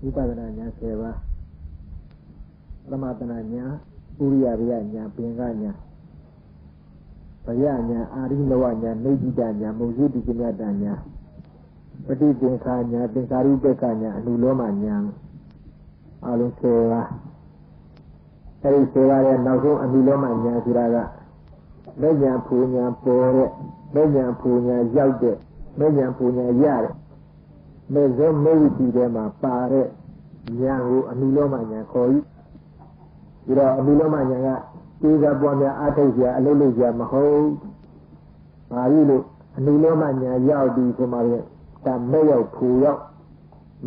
ဥပဒနာညာ10ပါးသမထနာညာဥရိယဗျာညာပင်ကညာဗျာညာအာရိနဝညာနေจิตညာမုဇ္ဇိတိကမြတညာပฏิသင်္ခာညာသင်္ခါရုပ္ပကညာအနုလောမညာအလုံး10ပါးအဲဒီ10ပါးရဲ့နောက်ဆုံးအနုလောမညာဆိုတာကမဲ့ညာဖူညာပေါ်တဲ့မဲ့ညာဖူညာရောက်တဲ့မဲ့ညာဖူညာရတဲ့မဲ့ဇောမဲ့ဝိတိထဲမှာပါတဲ့ညာကိုအနုလောမညာခေါ်ပြီးတော့အနုလောမညာကကျေးဇူးပွားများအားထုတ်ကြအလုပ်လုပ်ကြမဟုတ်ဘာလို့လို့အနုလောမညာရောက်ပြီးဆိုမှလည်းဒါမဲ့ရောက်ဖူရောက်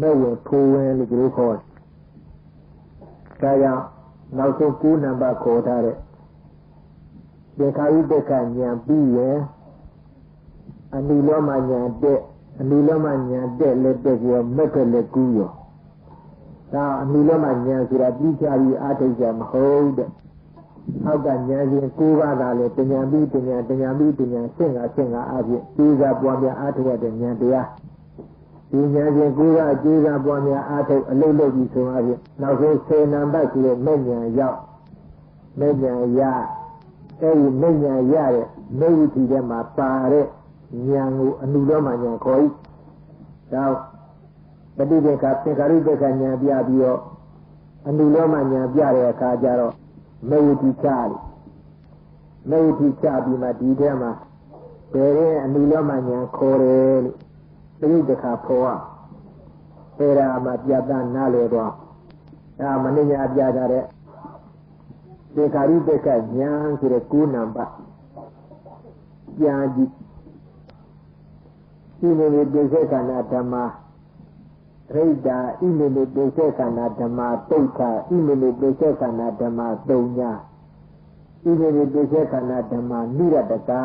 မဲ့ဝင်ဖူဝင်လို့ဒီလိုခေါ်ဒါကြောင့်နောက်ဆုံး9နံပါတ်ခေါ်ထားတဲ့သင်္ခါရုပ္ပကညာပြီးရင်အနုလောမညာတဲ့အနုလောမညာတဲ့လက်တက်ရောမက်တဲ့လက်ကူးရောဒါအနုလောမညာဆိုတာပြီးချပြီးအားထုတ်ကြမဟုတ်တဲ့အောက်ကညာချင်း9ပါးသာလေပညာပြီးပညာပြီးပညာဆင့်ကအားဖြင့်ကျေးဇူးပွားများအားထုတ်ရတဲ့ဉာဏ်တရားဒီဉာဏ်ချင်း9ပါးကျေးဇူးပွားများအားထုတ်အလုပ်လုပ်ပြီးဆိုအားဖြင့်နောက်ဆုံး10နံပါတ်ရှိတဲ့မဲ့ဉာဏ်ရောက်မဲ့ဉာဏ်ရအဲဒီမဲ့ဉာဏ်ရတဲ့မဲ့ဝိသီထဲမှာပါတဲ့ဉာဏ်ကိုအနုလောမဉာဏ်ခေါ်၏ဒါပฏิဒေကသင်္ခါရုပ္ပကဉာဏ်ပြပြီးတော့အနုလောမဉာဏ်ပြတဲ့အခါကျတော့မဲ့ဝိသီချတယ်မဲ့ဝိသီချပြီးမှဒီထဲမှာဘယ်ရင်အနုလောမဉာဏ်ခေါ်တယ်လို့ပရိဒကဖော်အဲဒါမှပြတ်သားနားလည်တော့ဒါမနေ့ညပြကြတဲ့သင်္ခါရုပ္ပကဉာဏ်ဆိုတဲ့9နံပါတ်ပြန်ကြည့်ဣမေမေပိစေခန္ဓာဓမ္မရိဒ္ဓာဣမေမေပိစေခန္ဓာဓမ္မတုဋ္ဌာဣမေမေပိစေခန္ဓာဓမ္မသုံးညာဣမေမေပိစေခန္ဓာဓမ္မနိရတကာ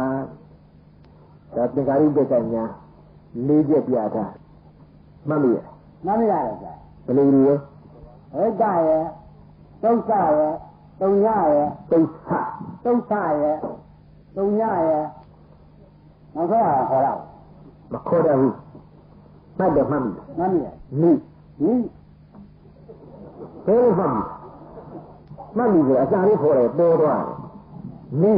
ဒါသင်္ခါရုပ္ပကဉာဏ်၄ချက်ပြတာမှတ်မိရဲ့မှတ်မိရတယ်ဗျာဘယ်လိုလဲရိဒ္ဓာရဲ့သုစ္ဆာရဲ့သုံးညာရဲ့သုစ္ဆာရဲ့သုံးညာရဲ့နောက်ဆုံးဟာခေါ်တော့မခေါ်တော့ဘူးမှတ်တယ်မှတ်မိရဲ့နိဘယ်လိုမှတ်မိကြအစာလေးခေါ်တယ်ပေါ်သွားတယ်နိ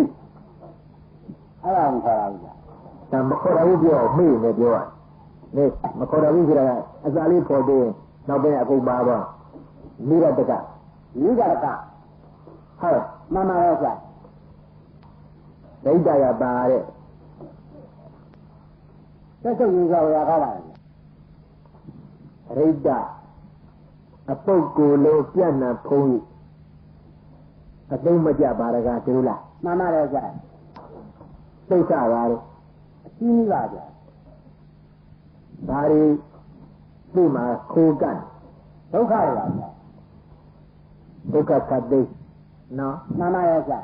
အဲ့ဒါကိုခေါ်တာဗျာဒါမခေါ်တော့ဘူးပြောမေ့နေပြောနေမခေါ်တော့ဘူးဆိုတာကအစာလေးခေါ်တယ်နောက်ပိုင်းအကုန်ပါတော့နိရတကဟုတ်မှန်ပါရဲ့ဗျာဒိဋ္ဌာယပါတဲ့သက်သက်ရေးကြရတာပါရိဒ္ဓအပုပ်ကိုယ်လုံးပြန့်နှံ့ဖုံး၍အသိမကြပါရကကျလို့လားမှန်ပါတယ်ဗျာသိစ္စာပါလေအကြီးပါဗျာဒါရီဒီမှာခိုးကတ်ဒုက္ခရပါဗျာဒုက္ခခတ်သိနော်မှန်ပါတယ်ဗျာ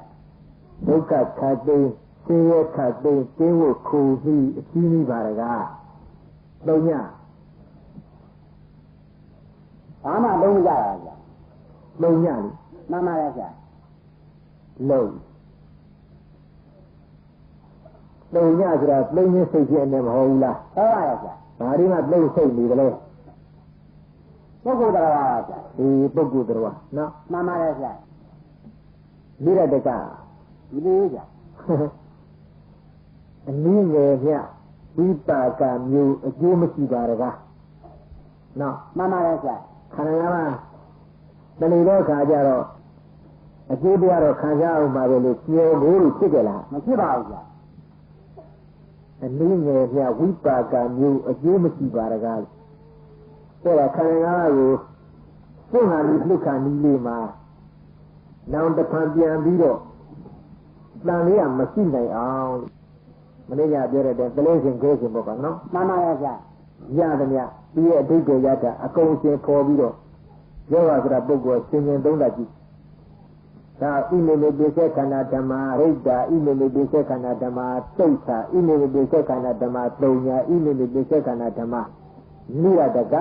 ဒုက္ခခတ်သိဆင်းရဲခတ်သိကျင်းဝတ်ခိုးပြီးအကြီးပါရကသုံးညဘာမှလုံးကြတာဗျာသုံးညလေမှန်ပါတယ်ဗျာလုံးသုံးညဆိုတာသုံးရင်းစိတ်ချင်းနဲ့မဟုတ်ဘူးလားဟုတ်ပါရဲ့ဗျာဒါဒီမှာသုံးစိတ်နေတယ်လေပုဂ္ဂိုလ်တော်ပါဗျာဒီပုဂ္ဂိုလ်တော်နော်မှန်ပါတယ်ဗျာနိရတကဒီလေးဗျာအနည်းငယ်မြဝိပါကမျိုးအကျိုးမရှိပါရကားနော်မှန်ပါတယ်ဗျာခန္ဓာမှာတဏှိတဲ့ခါကျတော့အကျိုးတရားတော့ခံစားအောင်ပါပဲလို့ပြောလို့ဖြစ်ကြလားမဖြစ်ပါဘူးဗျာအနည်းငယ်မြဝိပါကမျိုးအကျိုးမရှိပါရကားအဲ့ဒါခန္ဓာကိုစွန့်ဟာပြီးလှုပ်ခါနည်းလေးမှာနောင်တစ်ဖန်ပြန်ပြီးတော့တန်လေးကမရှိနိုင်အောင်မနေ့ကပြောတဲ့ကလေးစဉ်ခဲစဉ်ပေါ့ကနော်မှန်ပါရဲ့ဗျာရသမျှဒီရဲ့အဓိပ္ပာယ်ရတာအကုန်ရှင်ပေါ်ပြီးတော့ယောဂဆိုတာပုဂ္ဂိုလ်ဆင်ញင်သုံးတတ်ကြည့်ဒါဣမေမေပိစေခန္ဓာဓမ္မရိဒ္ဓာဣမေမေပိစေခန္ဓာဓမ္မသုတ်သာဣမေမေပိစေခန္ဓာဓမ္မသုံးညာဣမေမေပိစေခန္ဓာဓမ္မနိရတက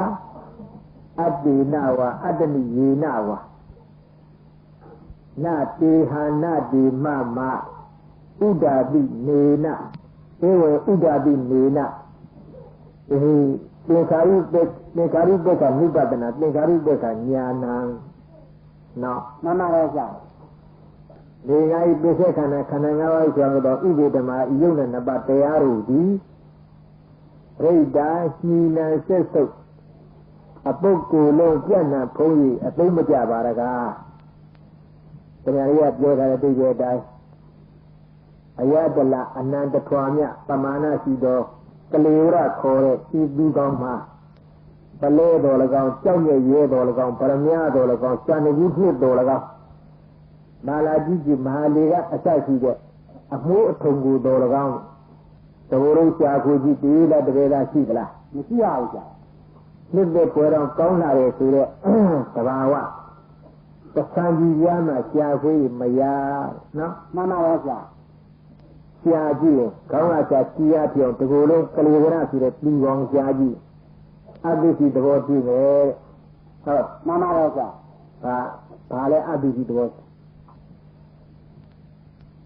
အတ္တိနဝအတ္တနိယေနဝနာတေဟာနာတိမမဥဒ္ဒတိနေနဧဝဥဒ္ဒတိနေန င်္ခါရုပ္ပကနုပဒနာသင်္ခါရုပ္ပကညာဏနော်မှန်ပါရဲ့ဗျာဒီကဤပိဿခန္ဓာခန္ဓာ၅ပါးဆိုတော့ဥပေတမဤယုံနဲ့နှစ်ပါးတရားတို့သည်ရိတ်တာညီနံဆက်စုပ်အပုဂ္ဂိုလ်လုံးပြန့်နှံ့ဖုံး၍အသိမကြပါရကားတရားရပြောထားတဲ့တိကျတဲ့အတိုင်းအယတလအနန္တထွာမြပမာဏရှိသောကလေဝရခေါ်တဲ့ဤသူကောင်းမှာပလဲတော်၎င်းကြောက်ရွံ့ရဲတော်၎င်းပရမညာတော်၎င်းစံနကြီးဖြစ်တော်၎င်းမာလာကြီးကြီးမဟာလေကအစရှိတဲ့အမှုအထုံကိုတော်၎င်းသဘောရုပ်ရှားကိုကြီးတည်လက်တကယ်လားရှိသလားမရှိရဘူးဗျာနှစ်သက်ပွဲတော်ကောင်းလာတယ်ဆိုတော့သဘာဝသံကြီးရမှာရှားခွေးမရနော်မှန်ပါရဲ့ဗျာရှားကြည့်ရင်ကောင်းလာရှားကြီးရပြောင်းတကူလုံးကလေးဝရဆိုတဲ့ပြီးကောင်းရှားကြည့်အတ္တိစီသဘောကြည့်မယ်ဟုတ်မှန်ပါရဲ့ဗျာဘာလဲအတ္တိစီသဘော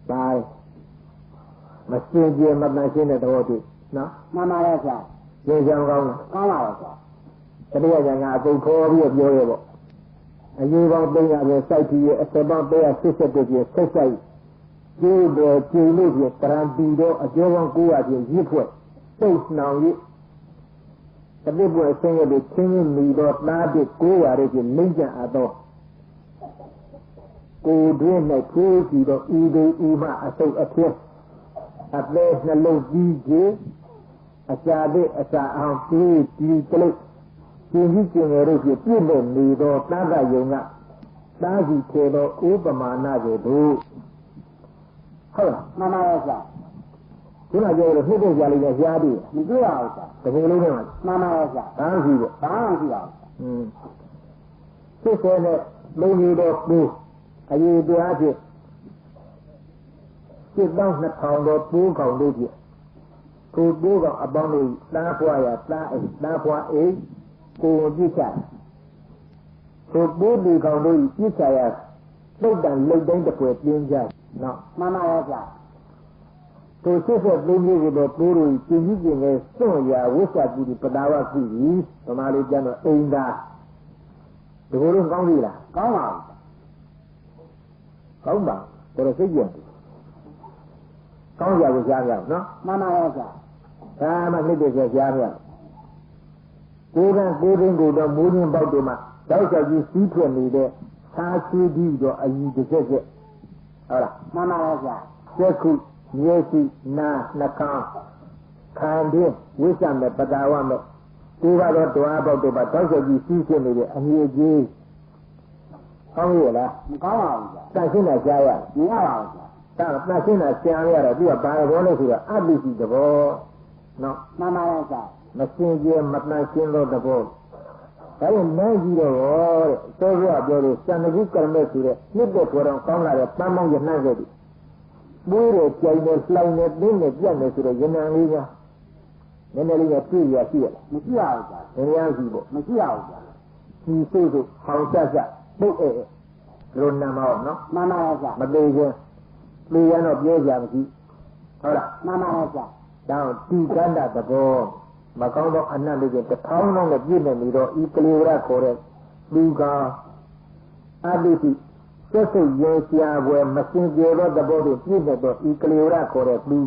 ဘာမစင်ကြယ်မတန်ရှင်းတဲ့သဘောကြည့်နော်မှန်ပါရဲ့ဗျာရေချောင်းကောင်းလားကောင်းပါရဲ့ဗျာတတိယကျန်ကအပုတ်ခေါ်ပြီးပြောရပေါ့အရေးပေါင်း300ပဲစိုက်ကြည့်ရအစပေါင်း180ပြည့်ဆက်စိုက်ကျိုးတော်ကျိန်လို့ပြတရံပီတော့အကျော်ပေါင်း900ပြည့်ရစ်ဖွဲ့တိတ်နှောင်ရစ်တပိပွင့်ဆင်းရဲပြီးချင်းချင်းမိတော့သားပြည့်900ရဲ့ပြည့်လိမ့်ကြအပ်တော့ကိုယ်တွင်းနဲ့ထိုးကြည့်တော့ဤဒီဥမအဆုတ်အဖြစ်အသေးနှလုံးကြီးကြီးအစာတဲ့အစာအောင်ပြီးဒီကလေးကျင်းကြီးကျင်းရတို့ပြည့်ပြည့်နဲ့နေတော့တာကယုံကတားစီထေတော့ဥပမာဏကိုတို့ဟုတ်လားမှန်ပါရဲ့ဗျာဒီမှာပြောလို့ဖြစ်တဲ့ကြာလေးနဲ့ရှားပြီးမတွေ့ရဘူးဗျာတကယ်လို့နဲ့မှာမှန်ပါရဲ့ဗျာဘာမှရှိပေါ့ဘာမှမရှိပါဘူးစစ်စေနဲ့လုံးကြီးတော့ဘူးအရေးတရားဖြင့်စစ်တောင်း2000တော့ပိုးကောင်တို့ဖြင့်ကိုပိုးကောင်အပေါင်းတို့တားဖွာရတားအိတားဖွာအိကိုပြစ်ချကိုပိုးဒီကောင်တို့ပြစ်ချရလုတ်တန်လုတ်တိုင်းတစ်ပွဲပြင်းကြနော်မှန်ပါရဲ့ဗျာကိုစစ်စစ်သိမျိုးကတော့ပိုးတို့ကျင်းကြီးကျင်းနဲ့စွန့်ရဝိသကူဒီပတာဝကူဒီဗမာလေးကျန်တော့အိမ်သာဒီလိုလုံးကောင်းပြီလားကောင်းပါဘူးကောင်းပါတော်စိတ်ကြတယ်ကောင်းကြကိုရှားပြအောင်နော်မှန်ပါရဲ့ဗျာဒါမှနှိမ့်တဲ့ရှားပြအောင်ကိုယ်ကကိုယ်ရင်းကိုတော့မိုးရင်းပေါက်တယ်မှာတောက်လျှောက်ကြီးစီးထွက်နေတဲ့သာရှိပြီးတော့အည်တစ်ချက်ချက်ဟုတ်လားမှန်ပါရဲ့ဗျာသက္ခုမျက်စိနာနှာခေါင်းခံတဲ့ဝိသမဲ့ပတာဝမဲ့ကိုယ်ကတော့တွားပေါက်တယ်မှာတောက်လျှောက်ကြီးစီးထွက်နေတဲ့အမြင့်ကြီးကောင်းရဲ့လားမကောင်းပါဘူးဗျာတန်ရှင်းတာရှားရမရပါဘူးဗျာတန်ရှင်းတာရှားရတော့သူကဘာဘောလဲဆိုတော့အတ္တိစီသဘောနော်မှန်ပါရဲ့ဗျာမစင်ကြယ်မတန်ရှင်းသောသဘောဒါရင်နိုင်ကြည့်တော့တဲ့သောရပြောလို့စံနဂုကရမေဆိုတဲ့နှစ်သက်ပေါ်တော့ကောင်းလာတဲ့ပန်းမောင်းရနှံ့ခဲ့ပြီမွေးတယ်ကြိုင်တယ်လှိုင်တယ်တင်းတယ်ပြတ်တယ်ဆိုတော့ရဏံလေးကနည်းနည်းလေးကပြည့်ရရှိရလားမရှိပါဘူးဗျာနည်းနည်းရှိပေါ့မရှိပါဘူးဗျာဒီစိတ်ကိုဟောင်ဆက်ဆက်ပုတ်လိုနာမအောင်နော်မှန်ပါရဲ့ဗျာမသေးခြင်းပြေရတော့ပြောကြမရှိဟုတ်လားမှန်ပါရဲ့ဗျာတောင်းတိကန္တသဘောမကောင်းသောအနတ်လေးကတစ်ထောင်းလုံးနဲ့ပြည့်နေပြီးတော့ဤကလေးဝရခေါ်တဲ့လူကအတ္တိစိသက်စိတ်ရေရှားပွဲမစင်ကြယ်သောသဘောတွေပြည့်နေတော့ဤကလေးဝရခေါ်တဲ့လူ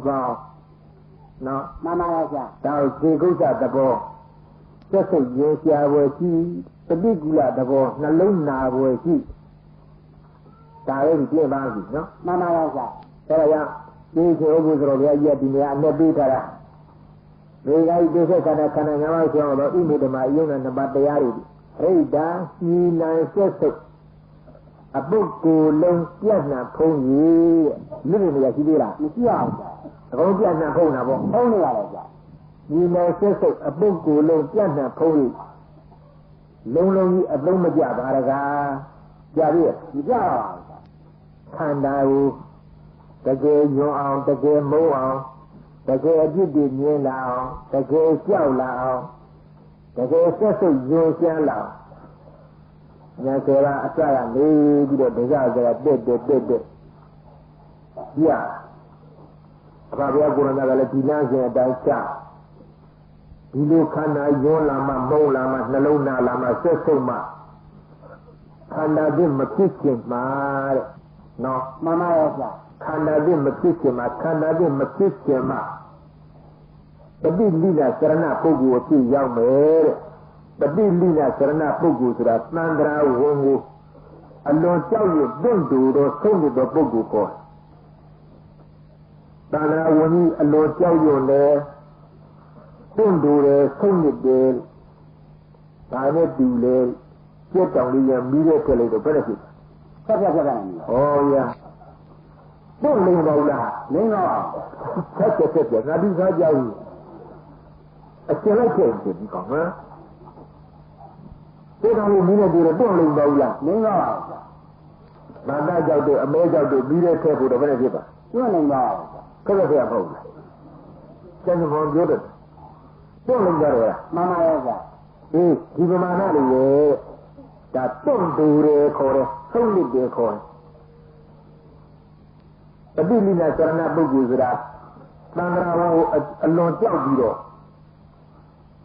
နော်မှန်ပါရဲ့ဗျာတောင်းခြေကုသသဘောသက်စိတ်ရေရှားပွဲရှိပဋိကူလသဘောနှလုံးနာပွဲရှိဒါလည်းပြည့်ပါပြီနော်မှန်ပါရဲ့ဗျာအဲဒါကြောင့်ဒီခေဥပ္ပဇ္ဇရောဘုရားကြီးကဒီနေရာအနဲ့ပေးထားတာဒီကကြီးတိစ္ဆခန္ဓာခန္ဓာ၅ပါးဆိုတော့ဣမိဓမ္မယုံနဲ့နှစ်ပါးတရားတွေရိဒ္ဓာညီနံဆက်စုပ်အပုဂ္ဂိုလ်လုံးပြန့်နှံ့ဖုံးကြီးတဲ့လူတွေနေရာရှိသေးလားမရှိပါဘူးအကုန်ပြန့်နှံ့ဖုံးတာပေါ့ဖုံးနေရတယ်ဗျာညီနံဆက်စုပ်အပုဂ္ဂိုလ်လုံးပြန့်နှံ့ဖုံးကြီးလုံးလုံးကြီးအလုံးမကြပါရကားကြပြီမကြပါဘူးခန္ဓာကိုတကယ်ညွန်အောင်တကယ်မိုးအောင်တကယ်အပြစ်တွေမြင်လာအောင်တကယ်ကြောက်လာအောင်တကယ်ဆက်စုပ်ယဉ်ရှင်းလာညာစေရာအစကနေပြီးတော့ဒဇာစရာတက်ပြအဘဘုရားကိုရဏကလည်းဒီလမ်းစဉ်အတိုင်းချ ဒီလိုခန္ဓာယွန်းလာမှမုံလာမှနှလုံးသားလာမှဆက်ဆုံးမှခန္ဓာချင်းမဖြစ်ခင်မှာတဲ့နော်မှန်ပါရဲ့ဗျာခန္ဓာချင်းမဖြစ်ခင်မှာခန္ဓာချင်းမဖြစ်ခင်မှာပฏิလိလသရဏပုဂ္ဂိုလ်အဖြစ်ရောက်မယ်တဲ့ပฏิလိလသရဏပုဂ္ဂိုလ်ဆိုတာသံဃာဝန်ကိုအလွန်ကြောက်ရွံ့တွန့်တူသောဆုံးတဲ့ပုဂ္ဂိုလ်ကိုသံဃာဝန်ကြီးအလွန်ကြောက်ရွံ့တယ်တွန့်တူတယ်ဆုံးတဲ့ဒါနဲ့တူလေပြတ်တောင်လေးရမီးတဲ့ထက်လိုက်တော့ဘယ်နဲ့ဖြစ်ဆက်ပြနေပြီဩရတွန့်လိမ့်ပါလားလိမ့်တော့ဆက်ငါဒီစားကြောက်အကျဉ်းလိုက်ခဲ့တယ်ဒီကောင်ဟမ်ဒီကောင်လေးမီးနဲ့တူတယ်တွန့်လိမ့်ပါလားလိမ့်တော့ဘာသာကြောက်တဲ့အမဲကြောက်တဲ့ပြီးတဲ့ထက်ဖို့တော့ဘယ်နဲ့ဖြစ်ပါတွန့်လိမ့်တော့ခက်ခဲရမဟုတ်လားကျန်တော်ပြောတယ်တွန့်လိမ့်ကြတယ်မှန်ပါရဲ့ဗျာအေးဒီပမာဏလေးရဲ့ဒါတွန့်တူတယ်ခေါ်တယ်ဆုံးလစ်တယ်ခေါ်တယ်ပฏิလိလသရဏပုဂ္ဂိုလ်ဆိုတာသံဃာဝါကိုအလွန်ကြောက်ပြီးတော့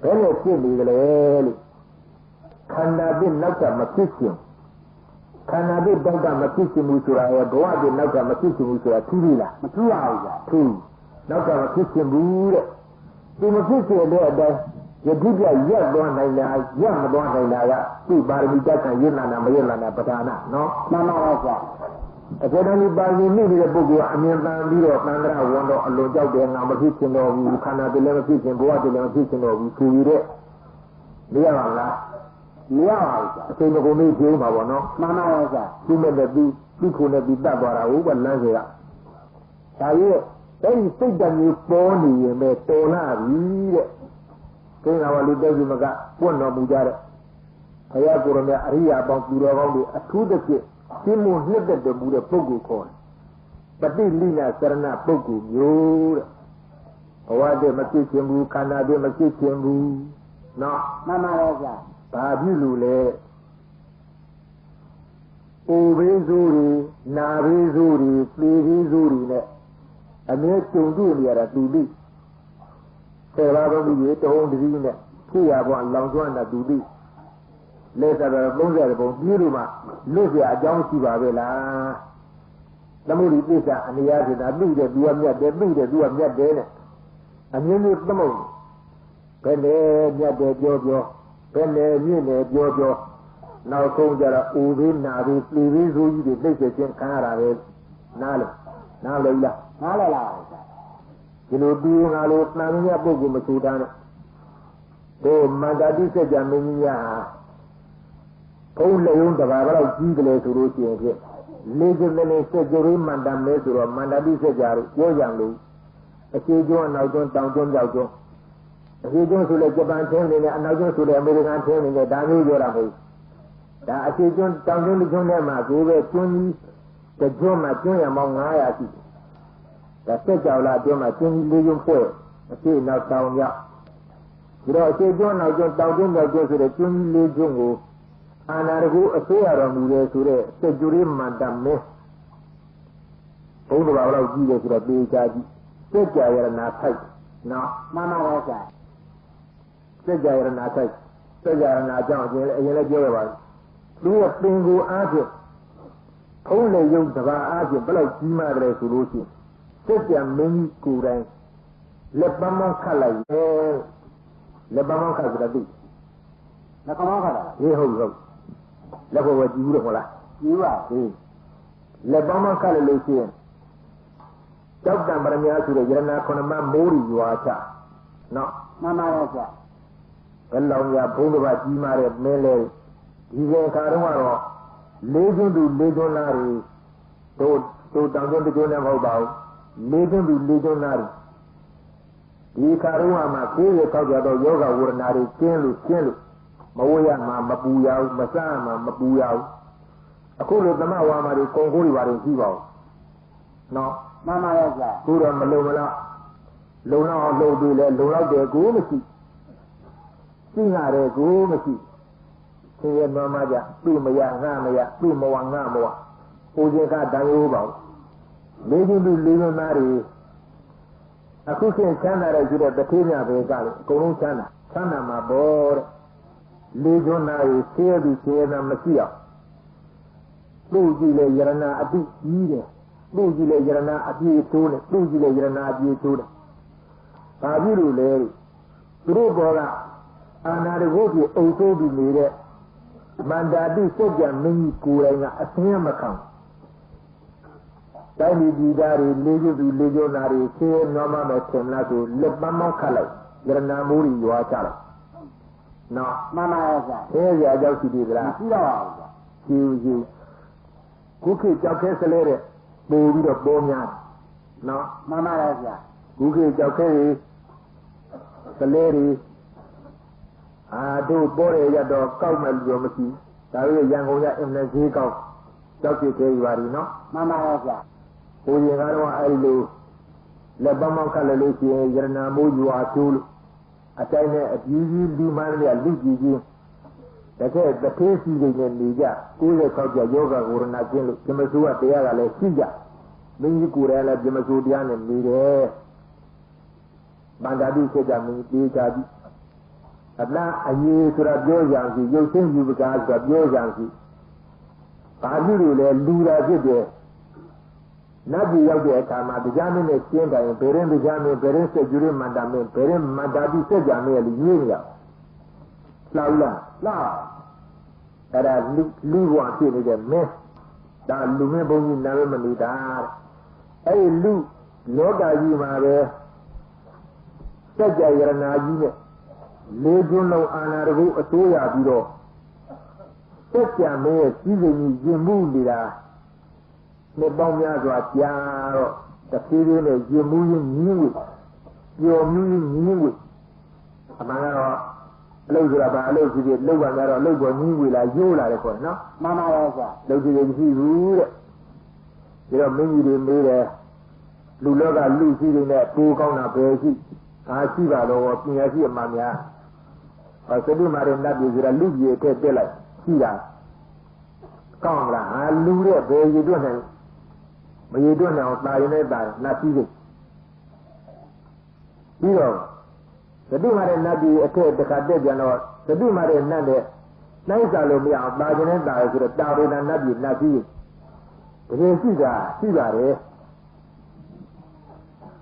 ဘယ်လိုဖြစ်နေကြလဲလို့ခန္ဓာပြနောက်ကမဖြစ်ရှင်ခန္ဓာပြတောက်ကမဖြစ်ရှင်ဘူးဆိုတာရဲ့ဘဝပြနောက်ကမဖြစ်ရှင်ဘူးဆိုတာထူးပြီလားမထူးပါဘူးဗျာထူးနောက်ကမဖြစ်ရှင်ဘူးတဲ့ဒီမဖြစ်ရှင်တဲ့အတိုင်းယတိပြရက်သွားနိုင်လားရက်မသွားနိုင်လားကသူ့ပါရမီတက်ခံရလာနာမရလာနာပဌာနာနော်မှန်ပါပါဗျာအခုတည်းကပါရမီမိတဲ့ပုဂ္ဂိုလ်အမြင်တန်ပြီးတော့သံဃာဝန်တော်အလွန်ကြောက်တယ်ငါမဖြစ်ရှင်တော့ဘူးခန္ဓာတည်းလည်းမဖြစ်ရှင်ဘဝတည်းလည်းမဖြစ်ရှင်တော့ဘူးထူရတဲ့မရပါလားမရပါဘူးဗျာအချိန်မကုန်သေးသေးပါဘောနော်မှန်ပါပါဗျာဒီမဲ့လည်းသူခုနဲ့ပြီးတတ်သွားတာဟုတ်ပါလမ်းစေကဒါရဲ့အဲဒီစိတ်တမျိုးပေါ်နေရင်ပဲတော်လာပြီတဲ့ကိန်းတော်လူတက်ကြီးမကပွင့်တော်မူကြတဲ့ဘုရားကိုယ်တော်မြတ်အရိယာပေါင်းသူတော်ကောင်းတွေအထူးသဖြင့်ရှင်းမနှစ်သက်တော်မူတဲ့ပုဂ္ဂိုလ်ခေါ်တယ်ပฏิလိလသရဏပုဂ္ဂိုလ်မျိုးတဲ့ဘဝတည်းမဖြစ်ခြင်းဘူးခန္ဓာတည်းမဖြစ်ခြင်းဘူးနော်မှန်ပါရဲ့ဗျာဘာဖြစ်လို့လဲအိုဘေးဆိုးတွေနာဘေးဆိုးတွေသေဘေးဆိုးတွေနဲ့အမြဲကြုံတွေ့နေရတာသူသိဆယ်ပါးဘုရားတုံးတည်းနဲ့ဖြစ်ရပေါ်လောင်ကျွမ်းတာသူသိလက်စားတော့30ပုံပြီးလို့မှလွတ်เสียအကြောင်းရှိပါပဲလားသမုဒိပိစ္ဆာအနေရဆိုတာသိတယ်သူကမြတ်တယ်သိတယ်သူကမြတ်တယ်နဲ့အမြင်မျိုးသမုတ်ဘယ်နဲ့မြတ်တယ်ပြောဘယ်နဲ့မြင့်တယ်ပြောနောက်ဆုံးကြတော့အိုဘေးနာဘေးပြေဘေးဆိုကြီးတွေသိစေခြင်းခံရတာပဲနားလို့လားနားလဲလားဒီလိုပြီးငါလိုတန်မြတ်ပုဂ္ဂိုလ်မချူတာနဲ့တို့မန္တတိစကြမင်းကြီးဟာဘုံလျုံတဘာတော့ကြီးတယ်ဆိုလို့ရှိရင်ဖြင့်လေးကျမင်းစကြရိမန္တမဲဆိုတော့မန္တတိစကြလို့ပြောကြလို့အခြေကျွန်းနောက်ကျွန်းတောင်ကျွန်းကြောက်ကျွန်းအခြေကျွန်းဆိုလေဂျပန်ထင်းနေတယ်အနောက်ကျွန်းဆိုလေအမေရိကန်ထင်းနေတယ်ဒါမျိုးပြောတာမဟုတ်ဒါအခြေကျွန်းတောင်ကျွန်းကျွန်းထဲမှာကိုပဲကျွန်းကြီးတကျွန်းမှာကျွန်းရမောင်း900ရှိတယ်ဒါစက်ကြော်လာကျွန်းမှာကျွန်းကြီးလေးကျွန်းဖွဲ့အခြေနောက်တောင်ရောက်ဒီတော့အခြေကျွန်းနောက်ကျွန်းတောင်ကျွန်းကြောက်ကျွန်းဆိုတဲ့ကျွန်းကြီးလေးကျွန်းကိုအာနာရကုအစိုးရတော်မူတယ်ဆိုတဲ့စက်ကြရိမန္တမဲဘုံတော်ဘာလို့ကြီးတယ်ဆိုတော့ပေချာကြီးစက်ကြရနာထိုက်နော်မှန်ပါပါဗျာစက်ကြရနာထိုက်စက်ကြရနာအကြောင်းအရင်လည်းပြောရပါဘူးသူကပင်ကိုအားဖြင့်ဖုံးလေရုပ်တဘာအားဖြင့်ဘယ်လောက်ကြီးမားတယ်ဆိုလို့ရှိရင်စက်ကြမင်းကြီးကိုယ်တိုင်လက်ပန်းမခတ်လိုက်တယ်လက်ပန်းမခတ်ဆိုတာသိလက်ကမောခတ်တာဟေးဟုတ်လက်ဘဝကြည့်ဘူးလို့ဟုတ်လားကြည့်ပါဟေးလက်ပန်းမခတ်လို့ရှိရင်ကြောက်တံပရမညာဆိုတဲ့ယရနာခုနမမိုးရီရွာချနော်မှန်ပါရဲ့ဗျာဘယ်လောင်ရဘုံတစ်ပါးကြီးမားတဲ့မင်းလေဒီကခါတော့ကတော့လေးကျွန်းသူလေးကျွန်းသားတွေတို့တောင်ကျွန်းတစ်ကျွန်းနဲ့မဟုတ်ပါဘူးလေးကျွန်းသူလေးကျွန်းသားတွေဒီခါတော့မှကိုယ်ရဲ့ထောက်ကြတော့ယောဂဝရဏတွေကျင်းလို့မဝေးရမှာမပူရဘူးမစားမှာမပူရဘူးအခုလိုသမဝါမာတွေကုံကိုးတွေပါတယ်ရှိပါဦးနော်မှန်ပါရဲ့ဗျာခုတော့မလုံမလားလုံတော့အောင်လုပ်ပြီးလဲလုံလောက်တယ်ကိုမရှိသိငါတယ်ကိုမရှိသင်ရဲ့တော်မှာကြသူ့မရငါမရသူ့မဝငါမဝကိုခြင်းကတန်ရိုးပါဘူးလေးချင်းသူလေးချင်းသားတွေအခုချင်းချမ်းသာတဲ့ကျတဲ့တထေးများပဲကလေအကုန်လုံးချမ်းသာ Sanama Bor, Legionary, Sebi, Sena, Messia. Lugile Yarana, a big eater. Lugile Yarana, a dear tune, Lugile Yarana, a dear tune. Aviru Larry. Rubora, another Wogi, Otobi made Mandadi Soja, Mini Kuranga, a Siamakam. Tiny Didari, Legionary, Say Norma Temlato, Lebama Color, Yaranamuri, you are child. No, Mama, here you are just to be that. You. Cookie, Jacques, Baby of Bonya. No, Mama, Cookie, Jacques, the lady. I do Bore Yado, Kalmal Yomaki, Tari Yangoya in the Ziko, Jackie, no? Mama, Uyangaro Ailu, Lebama Kalalechi, Yaranamu, you are tool. A China at Yuzi, Dimania, Luigi. The case is in Liga, who they call yoga or Nakin, Kimasua, Tiara, Lesia, Mingi Kurela, Jimasudian, and Mide Bandadi said, I mean, Dikabi. At now, I knew to have your Yanki, you think you because of your Yanki. Padiru, Lura, Zide. Nabi Yogi Kama, the Jamin exchange, and Perin the Jamin, Perin said, Jurim Mandame, Perin Mandadi said, Jamil, Yuria. La. That I leave one thing again, mess. That Lumebo in Naramani. Hey, Lu, Loga Yima, Saja Yarana, Legion of Anarabu, a Toya Biro. Saja may season Jimu Lida. Nebomia Guatiaro, the feeling of Jimu knew it. Your knew it. Amara. Logaba, Logi, Logan, Logan, will I you like one, no? Mama, Logi, you know, maybe they made a Luloga Lucy in that book on a basic. I see that or Pinasi, Mamma. I said, you might not be a Lugi, a daylight. See that. Come, I lose it, there you don't have. But you don't know, not easy. You know. The Dumare Nadi attacked the Kadejan, the Dumare Nade, Nisalomia, Bajan and Dias, Darwin and Nadi, Nadi. But here she's a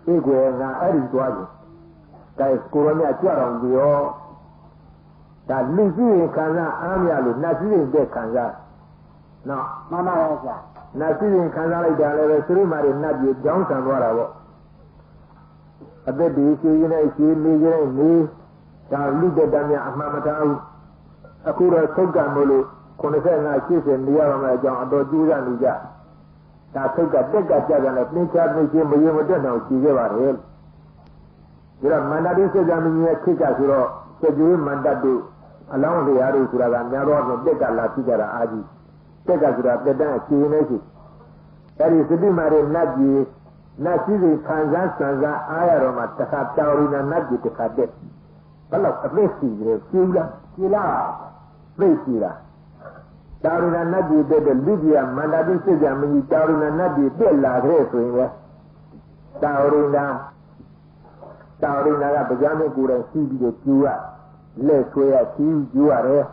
Iguana, Arizwadi. That is Coronia Charon, the all. That Lucy Kana, Amialu, Nasi de Kanza. No, Mama, Nasi in Kanza, the Srimari Nadi, Johnson, whatever. A baby, she me, Luda Damia, Mamata, Akura Toga Mulu, Conifena, Chief, and the Yarama, John, Dojuza, Nija. That took a Dega Jagan, a nature, Museum, but you don't know, she gave her help. You are Mandadi says, I mean, you kick as you know, said you Mandadu, along the Aru Suragan, Naro, and Dega La Tigara Adi. Dega Sura, the dance, she is. That is to be married, Nadi. Nasizi Kanzan Sanza Ayaroma Takataurina Nagi to Kadet. Hello, a Messi, Sila, Mesila. Taurina Nagi did the Lydia, Mandadi Sejami, Taurina Nagi, Bella Grace, Taurina, Pajami Kura, Sibi de Tua, Les Wea, you are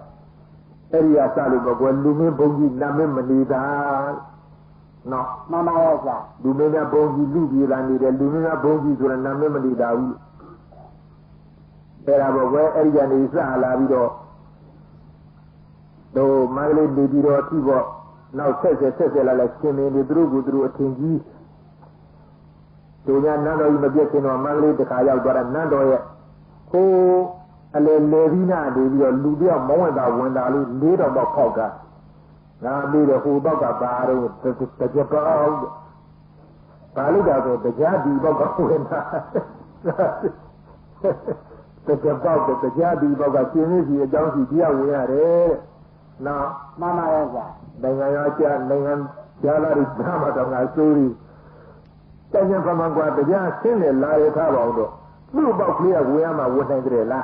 Area Salibo, Lumi Bongi, Namim Manida. No, Mama, Lumina Bongi, Lubi, and the Lumina Bongi to a Namimadi Dawi. There are where Arian is Alavido. Though Magli Bido Tibo now says like came in the Drugu through a tingy. So Nando Imagetin or Magli the Kaya, but a Nando. Oh, a Levina, the Lubia Moenda, when I lead on the Poga. Now, be the whole bug of Barry, the Japan. Paliga, the Jadi bug of the Japan, the Jadi bug of Tunisia, don't you deal with it? Now, Mama, Dengan Jalari Brahma of Nasuri. Taken from Angua, the Jan Sin, Larry Tabo. No about clear, we am a wooden la.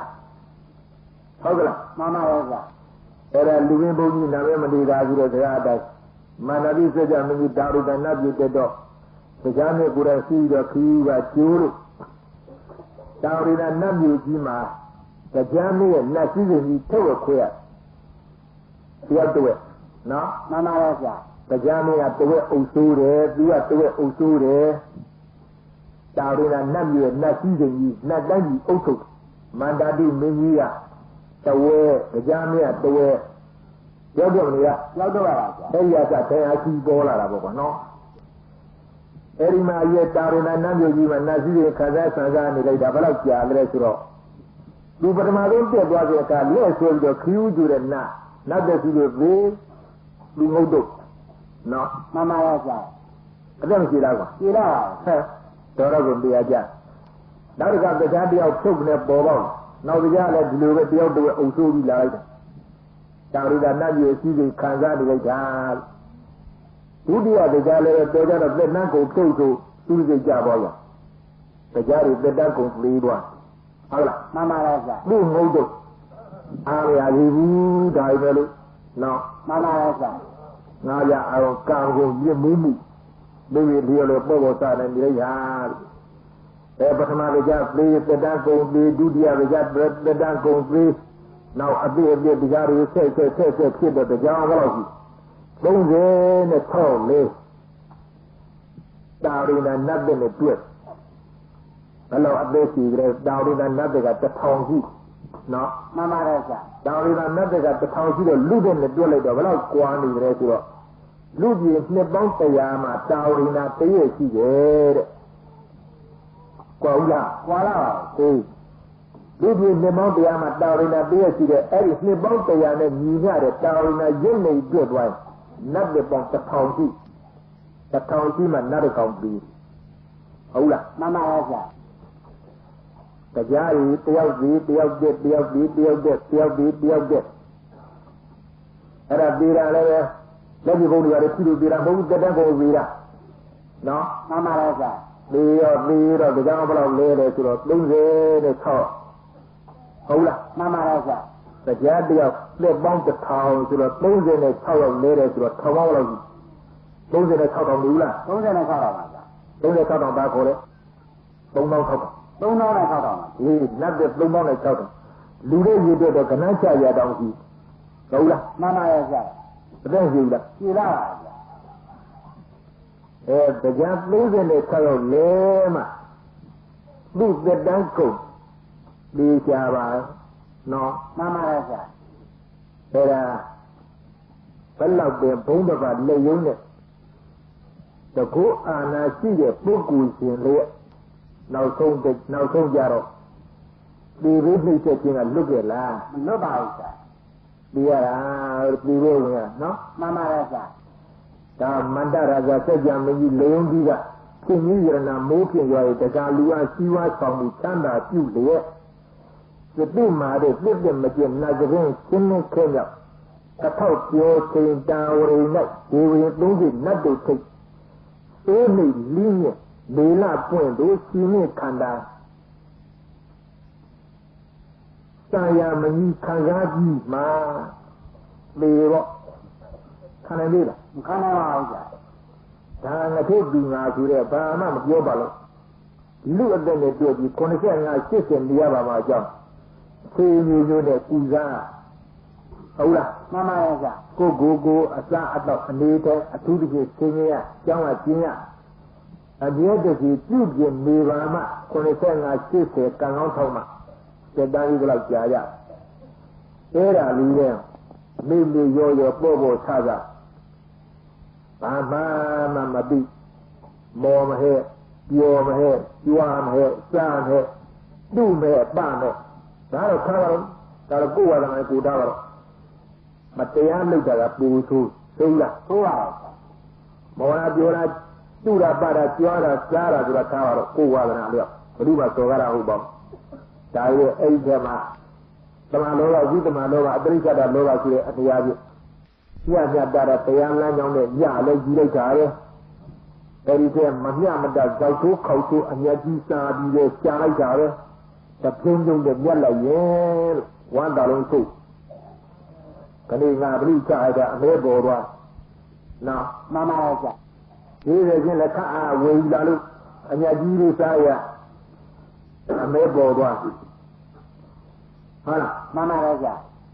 Hogla, Mama, era living boogie, Namadi Ragu, the Adas. Manabi said, I mean, Daru than not with the dog. The Jame could see the crew at Churu. Daru than Namu Jima. တရားမင်းရဲ့နတ်စည်းစိမ်ကြီးထုတ်ရခွေရတရားတွေ့နော် မှန်ပါရဲ့ဗျာ တရားမင်းကတဝက်အုပ်ဆိုးတယ်သူကတဝက်အုပ်ဆိုးတယ်တာရင်းကနတ်မျိုးနတ်စည်းစိမ်ကြီးနတ်တိုင်းကြီးအုပ်ထုတ်မန္တာတိမင်းကြီးကတဝက်တရားမင်းကတဝက်ရောက်တော့မလို့ရောက်တော့ပါဗျာ အဲ့ဒီအစထဲအကြီးပေါ်လာတာပေါ့ကွာနော်အဲ့ဒီမှာရဲ့တာရဏနတ်မျိုးကြီးမှာနတ်စည်းတွေခါစားဆန်စားနေလိုက်တာဘယ်တော့ကြာလဲဆိုတော့ဒီပထမဆုံးတက်သွားတဲ့အခါလက်ဆွဲပြီးတော့ခီးဦးကျတဲ့နတ်တဲ့စီတွေဘေးလူငုတ်တို့နော် မှန်ပါရဲ့ဗျာ အသက်မရှိလားကွာ ကြည်လာပါ ဟဲ့တော်တော့ကိုတရားကြနောက်တစ်ခါတရားတယောက်ထုတ်နေပေါ်ပေါက်နောက်တရားလည်းဒီလိုပဲတယောက်တည်းအုပ်ဆိုးပြီးလာလိုက်တာတာရဏနတ်မျိုးစီတွေခံစားနေလိုက်တာဒုတိယတရားလည်းတော်ကြတော့လက်နှန်းကိုထုတ်ထုတ်သူစိတ်ကြပါရောတရားတွေတက်တန်းကုန်လေးသွားဟုတ်လား မှန်ပါရဲ့ဗျာ လူငုတ်တို့အားရရဘူးဒါပဲလို့နော် မှန်ပါရဲ့ဗျာ ငါရအောင်ကံကိုမြင့်မှုမှုလူတွေလျော်လို့ပေါ်ပေါ်စားနေကြရပထမတရားပြေးတက်တန်းကုန်ပြေးဒုတိယတရားတက်တန်းကုန်ပြေးနောက်အပြည့်အပြည့်တရားတွေဆက်ဖြစ်တဲ့တရားဘယ်လောက်ရှိ36လေးတာရဏနတ်တဲ့နဲ့တွေ့ဘယ်လိုအသေးရှိကြလဲတာရဏနတ်တဲ့က1000ရှိနော် မှန်ပါရဲ့ဗျာ တာရဏနတ်တဲ့က1000ရှိတော့လူတဲ့နဲ့တွေ့လိုက်တော့ဘယ်လောက်ကွာနေကြလဲဆိုတော့လူကြီးနှစ်ပေါင်း100မှာတာရဏတည့်ရရှိတယ်တဲ့ကွာဦးလား ကွာလာပါ အေးလူကြီးနှစ်ပေါင်း100မှာတာရဏတည့်ရရှိတယ်အဲ့ဒီနှစ်ပေါင်း100နဲ့ညီမျှတဲ့တာရဏရုပ်နေတွေ့သွားနတ်တဲ့ပေါင်း1000ရှိ1000ရှိမှနတ်ကောင်ပြီးဟုတ်လား မှန်ပါရဲ့ဗျာ တရားကြီးတယောက်ပြီးတယောက်တက်တယောက်ပြီးတယောက်တက်တယောက်ပြီးတယောက်တက်အဲ့ဒါပြီးတာလည်းလက်ဒီဘုံတွေရတယ်ပြုလို့ပြီးတာဘုံတက်တဲ့ဘုံပြီးတာနော် မှန်ပါရဲ့ဗျာ ပြီးတော့တရားဘယ်လောက်လဲတယ်ဆိုတော့36ဟုတ်လား မှန်ပါရဲ့ဗျာ တရားတယောက်လက်ပေါင်း1000ဆိုတော့36ရောက်လဲတယ်ဆိုတော့1000လောက်ကြီး36တောင်ဘူးလား 36ပါဗျာ 36တောင်ပါခေါ်တယ်3600 3600ပါ ဒီနတ်တဲ့3600လူတွေရည်တော့ကနန်းချရတောင်ကြီးဟုတ်လား မှန်ပါရဲ့ဗျာ အသက်ရှိလား ကြည်လာပါဗျာ တရား36ရောက်လဲမှသူ့သက်တမ်းကုန်ဒီချပါနော် မှန်ပါရဲ့ဗျာ အဲ့ဒါဘယ်လောက်ပဲဘုံတစ်ပါးလက်ရုံးနဲ့တကူအာနာရှိတဲ့ပုဂ္ဂိုလ်ရှင်လေးနောက်ဆုံးကြတော့ဒီဘိသိချက်ချင်းကလွတ်ခဲ့လား မလွတ်ပါဘူးဗျာ ဒီရတာဒီဘိဝင်ကနော် မှန်ပါရဲ့ဗျာ ဒါမန္တရာဇာစัจ जा မကြီးလေုံကြီးကရှင်ကြီးရဏမိုးဖြင့်ရွာရဲ့တကားလူအားစီးဝါးဆောင်မှုချမ်းသာပြုလျက်သတိမာတဲ့ပြည့်ပြည့်မကျင်နတ်ကင်းရှင်းလင်းခဲ့ကြောက်တစ်ထောက်ပြောချိန်တာဝရိ၌ဒီဝေသုံးစီနတ်တို့ထိတ်အေးမိလင်းရဲ့လေလပွင့်တို့ရှင်မြင့်ခန္ဓာစာရမကြီးခံစားကြည့်မှာလေတော့ခံနိုင်လေလား မခံနိုင်ပါဘူးဗျာ ဒါငါတို့ဒီငါဆိုတဲ့ဘာမှမပြောပါလို့လူအသက်နဲ့တွေ့ပြီး85 80နေရပါမှာအကြောင်းသေမျိုးမျိုးနဲ့ပူဇာဟုတ်လား မှန်ပါရဲ့ဗျာ ကိုအစားအတော့အနေတဲ့အထူးသဖြင့်သင်ရကျောင်းကကျင်းရအမြဲတည်းပြုပြင်နေပါမှ85 80ကံကောင်းထောက်မှစက်တန်းကြီးကတော့ကြာရအဲ့ဒါလေးနဲ့မိမိရောပေါ်ချတာဘာမှမသိမောမဟဲ့ပြောမဟဲ့ကြွားမဟဲ့စားမဟဲ့တုမဲ့ပမဲ့ဒါတော့ခါတော့ဒါတော့ကိုယ်ဝါဒနဲ့ကိုတာတော့မတရားလုပ်တာကပူဆိုးသိလား ဟုတ်ပါဘူး မောနာပြောတာတုတာပတာကြွားတာစားတာဆိုတာခါတော့ကိုယ်ဝါဒနာလျော့ဘုရားစော်ကားတာဟုတ်ပါဒါရဲ့အဲ့ဒီထဲမှာတမန်လောကဝိတမလောကအတ္တိစ္ဆဒလောကဆိုတဲ့အတရားကြီးညညတာတရားလမ်းကြောင်းနဲ့ညလည်းယူလိုက်တာရဲ့အဲဒီကမမျှမတတ်ဇောက်ထိုးခေါက်ထိုးအမျက်ကြီးစားပြီးတော့ရှားလိုက်တာပဲတပြုံးပြုံးနဲ့မျက်လိုက်ရဲ့ဝမ်းတာလုံးထုတ်ခဏငါပရိစ္ဆာရတဲ့အမဲပေါ်သွားနော် မှန်ပါရဲ့ဗျာ ဒီရချင်းလက်ခအားဝေယူလာလို့အမျက်ကြီးလေးစားရအမဲပေါ်သွား好了，妈妈来讲，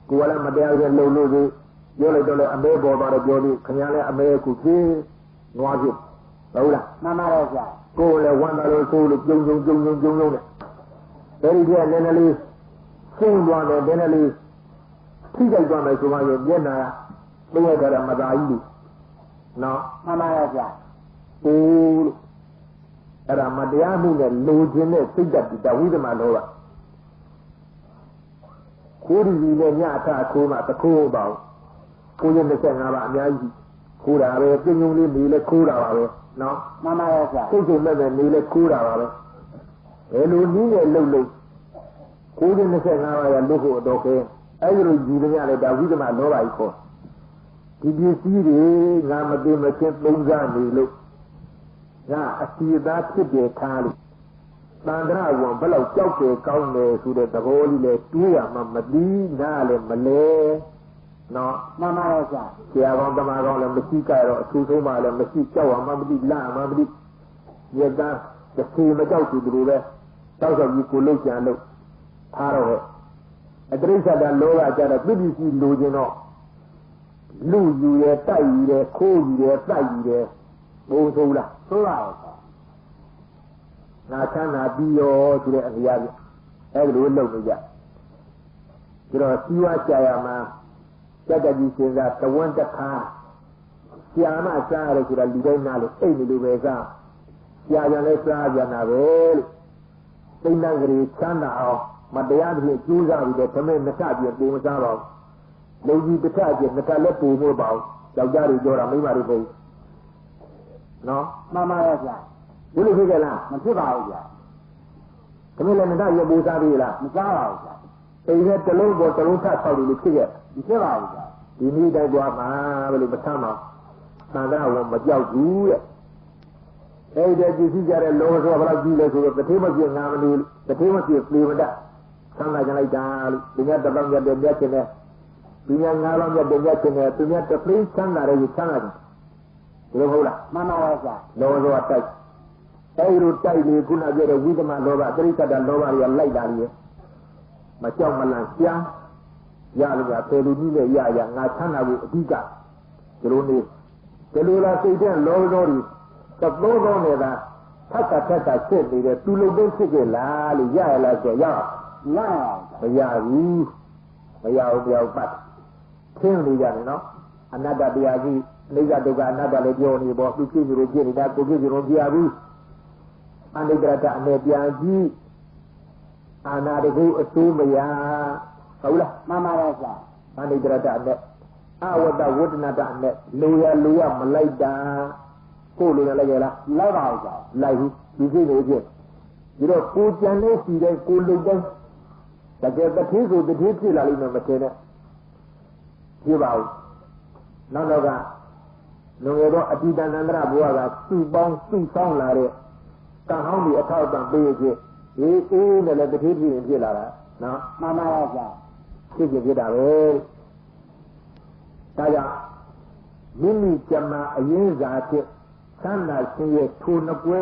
过来没得那个路路的，有来到了阿妹包到了家里，看见了阿妹过去，我去，好了。妈妈来讲，过来玩到了手里，中的，这里边在那里，新装的在那里，皮革装的什么也别拿呀，不要给他们打一，那妈妈来讲，哦，အဲ့ဒါမတရားမှုနဲ့လိုချင်တဲ့စိတ်ဓာတ်ဒီဝိသမလောဘခိုးဒီနဲ့ညအထခိုးမှတခိုးပေါ့ကိုရ25ပါအများကြီးခိုးတာပဲပြင်းပြင်းလေးနေလဲခိုးတာပါပဲနော်妈妈来讲，စိတ်စိတ်မဲ့နေလဲခိုးတာပါပဲဘယ်လိုနည်းနဲ့လှုပ်လှုပ်ကိုရ25ပါရလွတ်ဖို့တော့ခဲအဲ့ဒီလိုယူနေရတဲ့ဒါဝိသမလောဘကြီးခေါ်ဒီပစ္စည်းတွေငါမသိမချင်းသုံးစားနေလို့ငါအစီအသားဖြစ်တယ်ထားလို့တန်ត្រဝန်ဘယ်လောက်ကြောက်တယ်ကောင်းတယ်ဆိုတဲ့သဘောလေးလေတွေးရမှမပြီးနားလည်းမလဲနော်妈妈来讲，ဆရာကောင်းတမကောင်းလည်းမရှိကြတော့အထူးဆုံးမှလည်းမရှိကြောက်မှမသိလာမှမသိရတာတစ်ခေမကြောက်သူတို့ပဲတောက်ဆောက်ကြီးကိုလုတ်ကြံလို့ထားတော့ဟဲ့အတရိစ္ဆဒလောကကြတော့ပြည့်ပြည့်စုံလိုချင်တော့လူယူရဲတိုက်ယူရဲခိုးယူရဲတိုက်ယူရဲဘုံဆုံးလား说了，ငါချမ်းသာပြီးရောဆိုတဲ့အရာပြအဲ့လိုလုပ်နေကြဒါတော့စီဝါကြာရမှာကြက်ကြီးစဉ်းစားသဝန်းတစ်ခါဆရာမစားရတယ်ဆိုတာလူတိုင်းနားလို့အိတ်နေလို့ပဲစားဆရာကြလည်းစားကြတာပဲလို့သိမ့်တန်းကလေးချမ်းသာအောင်မတရားသဖြင့်ကျိုးစားပြီးတော့သမက်နှစ်ထပြည့်ပုံမစားပါဘူးလူကြီးတစ်ထပြည့်နှစ်ထလည်းပုံမပါဘူးယောက်ျားတွေပြောတာမိန်းမတွေပုံနော်妈妈来讲，ဒီလိုဖြစ်ကြလားမဖြစ်ပါဘူးဗျာသမက်လည်းနှစ်ထရပူစားပြီလားမစားပါဘူးဗျာအိမ်နဲ့တလုံးပေါ်တလုံးထဆောက်လို့ဖြစ်ခဲ့မဖြစ်ပါဘူးဗျာဒီနေ့တိုင်းကြွားမှာဘယ်လိုမဆမ်းပါသံဃာဝန်မကြောက်ဘူးတဲ့အဲ့ဒီကြည့်စီကြတဲ့လောဘဆိုဘယ်လောက်ကြီးလဲဆိုတော့တတိမပြည့်ငါမလို့တတိမပြည့်ပြေမတတ်ဆမ်းလာကြလိုက်တာလို့ဒီညတပေါင်းရတဲ့မြတ်ရှင်နဲ့ဒီညငါးလောင်းရတဲ့မြတ်ရှင်နဲ့သူညတပိဆမ်းလာတဲ့ကြီးဆမ်းလာတယ်ဒီလိုဟုတ်လား妈妈来讲，လောဘဆိုတိုက်အဲ့ဒီတိုက်လေခုနပြောတဲ့ဝိသမလောဘတရိစ္ဆဒလောဘတွေကလိုက်တာလေမကြောက်မလန့်ရှားရလို့ရပေလူကြီးနဲ့ရငါချမ်းသာဖို့အဓိကဒီလိုနေဒီလိုလားစိတ်တဲ့လောဘတော်တွေသုံးသောနေတာထပ်ထပ်ဖြစ်နေတဲ့သူလုံတဲ့ဖြစ်ကြလားလို့ရရလားဆိုရရမရဘူးမရဘူးပြောက်ပတ်သင်နေကြတယ်နော်အနတ္တတရားကြီးအိဋ္ဌဒုက္ခအနတ္တလည်းပြောနေပေါ့သူပြည့်စုံလို့ပြည့်နေတာကိုပြည့်စုံလို့ပြရဘူးအနိစ္စတအနေပြန်ကြည့်အာနာတကုအစိုးမရဟုတ်လား妈妈来讲，အနိစ္စတအနေအဝတ္တဝတ္တနာတအနေလူရမလိုက်တာကိုလိုလည်းလိုက်ရလားလိုက်ပါဘူးဗျာလိုက်ဘူးဒီစိတ်တွေဖြစ်ဒီတော့ကိုကြံနေစီတဲ့ကိုလုံတဲ့တကယ်တစ်ခေတ်ဆိုတစ်ခေတ်ဖြစ်လာလိမ့်မယ်မထင်နဲ့ပြပါဘူးနောက်တော့ကလုံရတော့အတိတန္တရဘုရားကစုပေါင်းစုဆောင်းလာတဲ့ကံဟောင်းတွေအထောက်အပံ့ပေးခြင်းအေးနဲ့လည်းတစ်ခေတ်ဖြစ်လာတာနော်妈妈来讲，ဖြစ်တာပဲဒါကြောင့်မိမိကျမအရင်စာဖြစ်သံသာရှင်ရဲ့ထိုနှစ်ပွဲ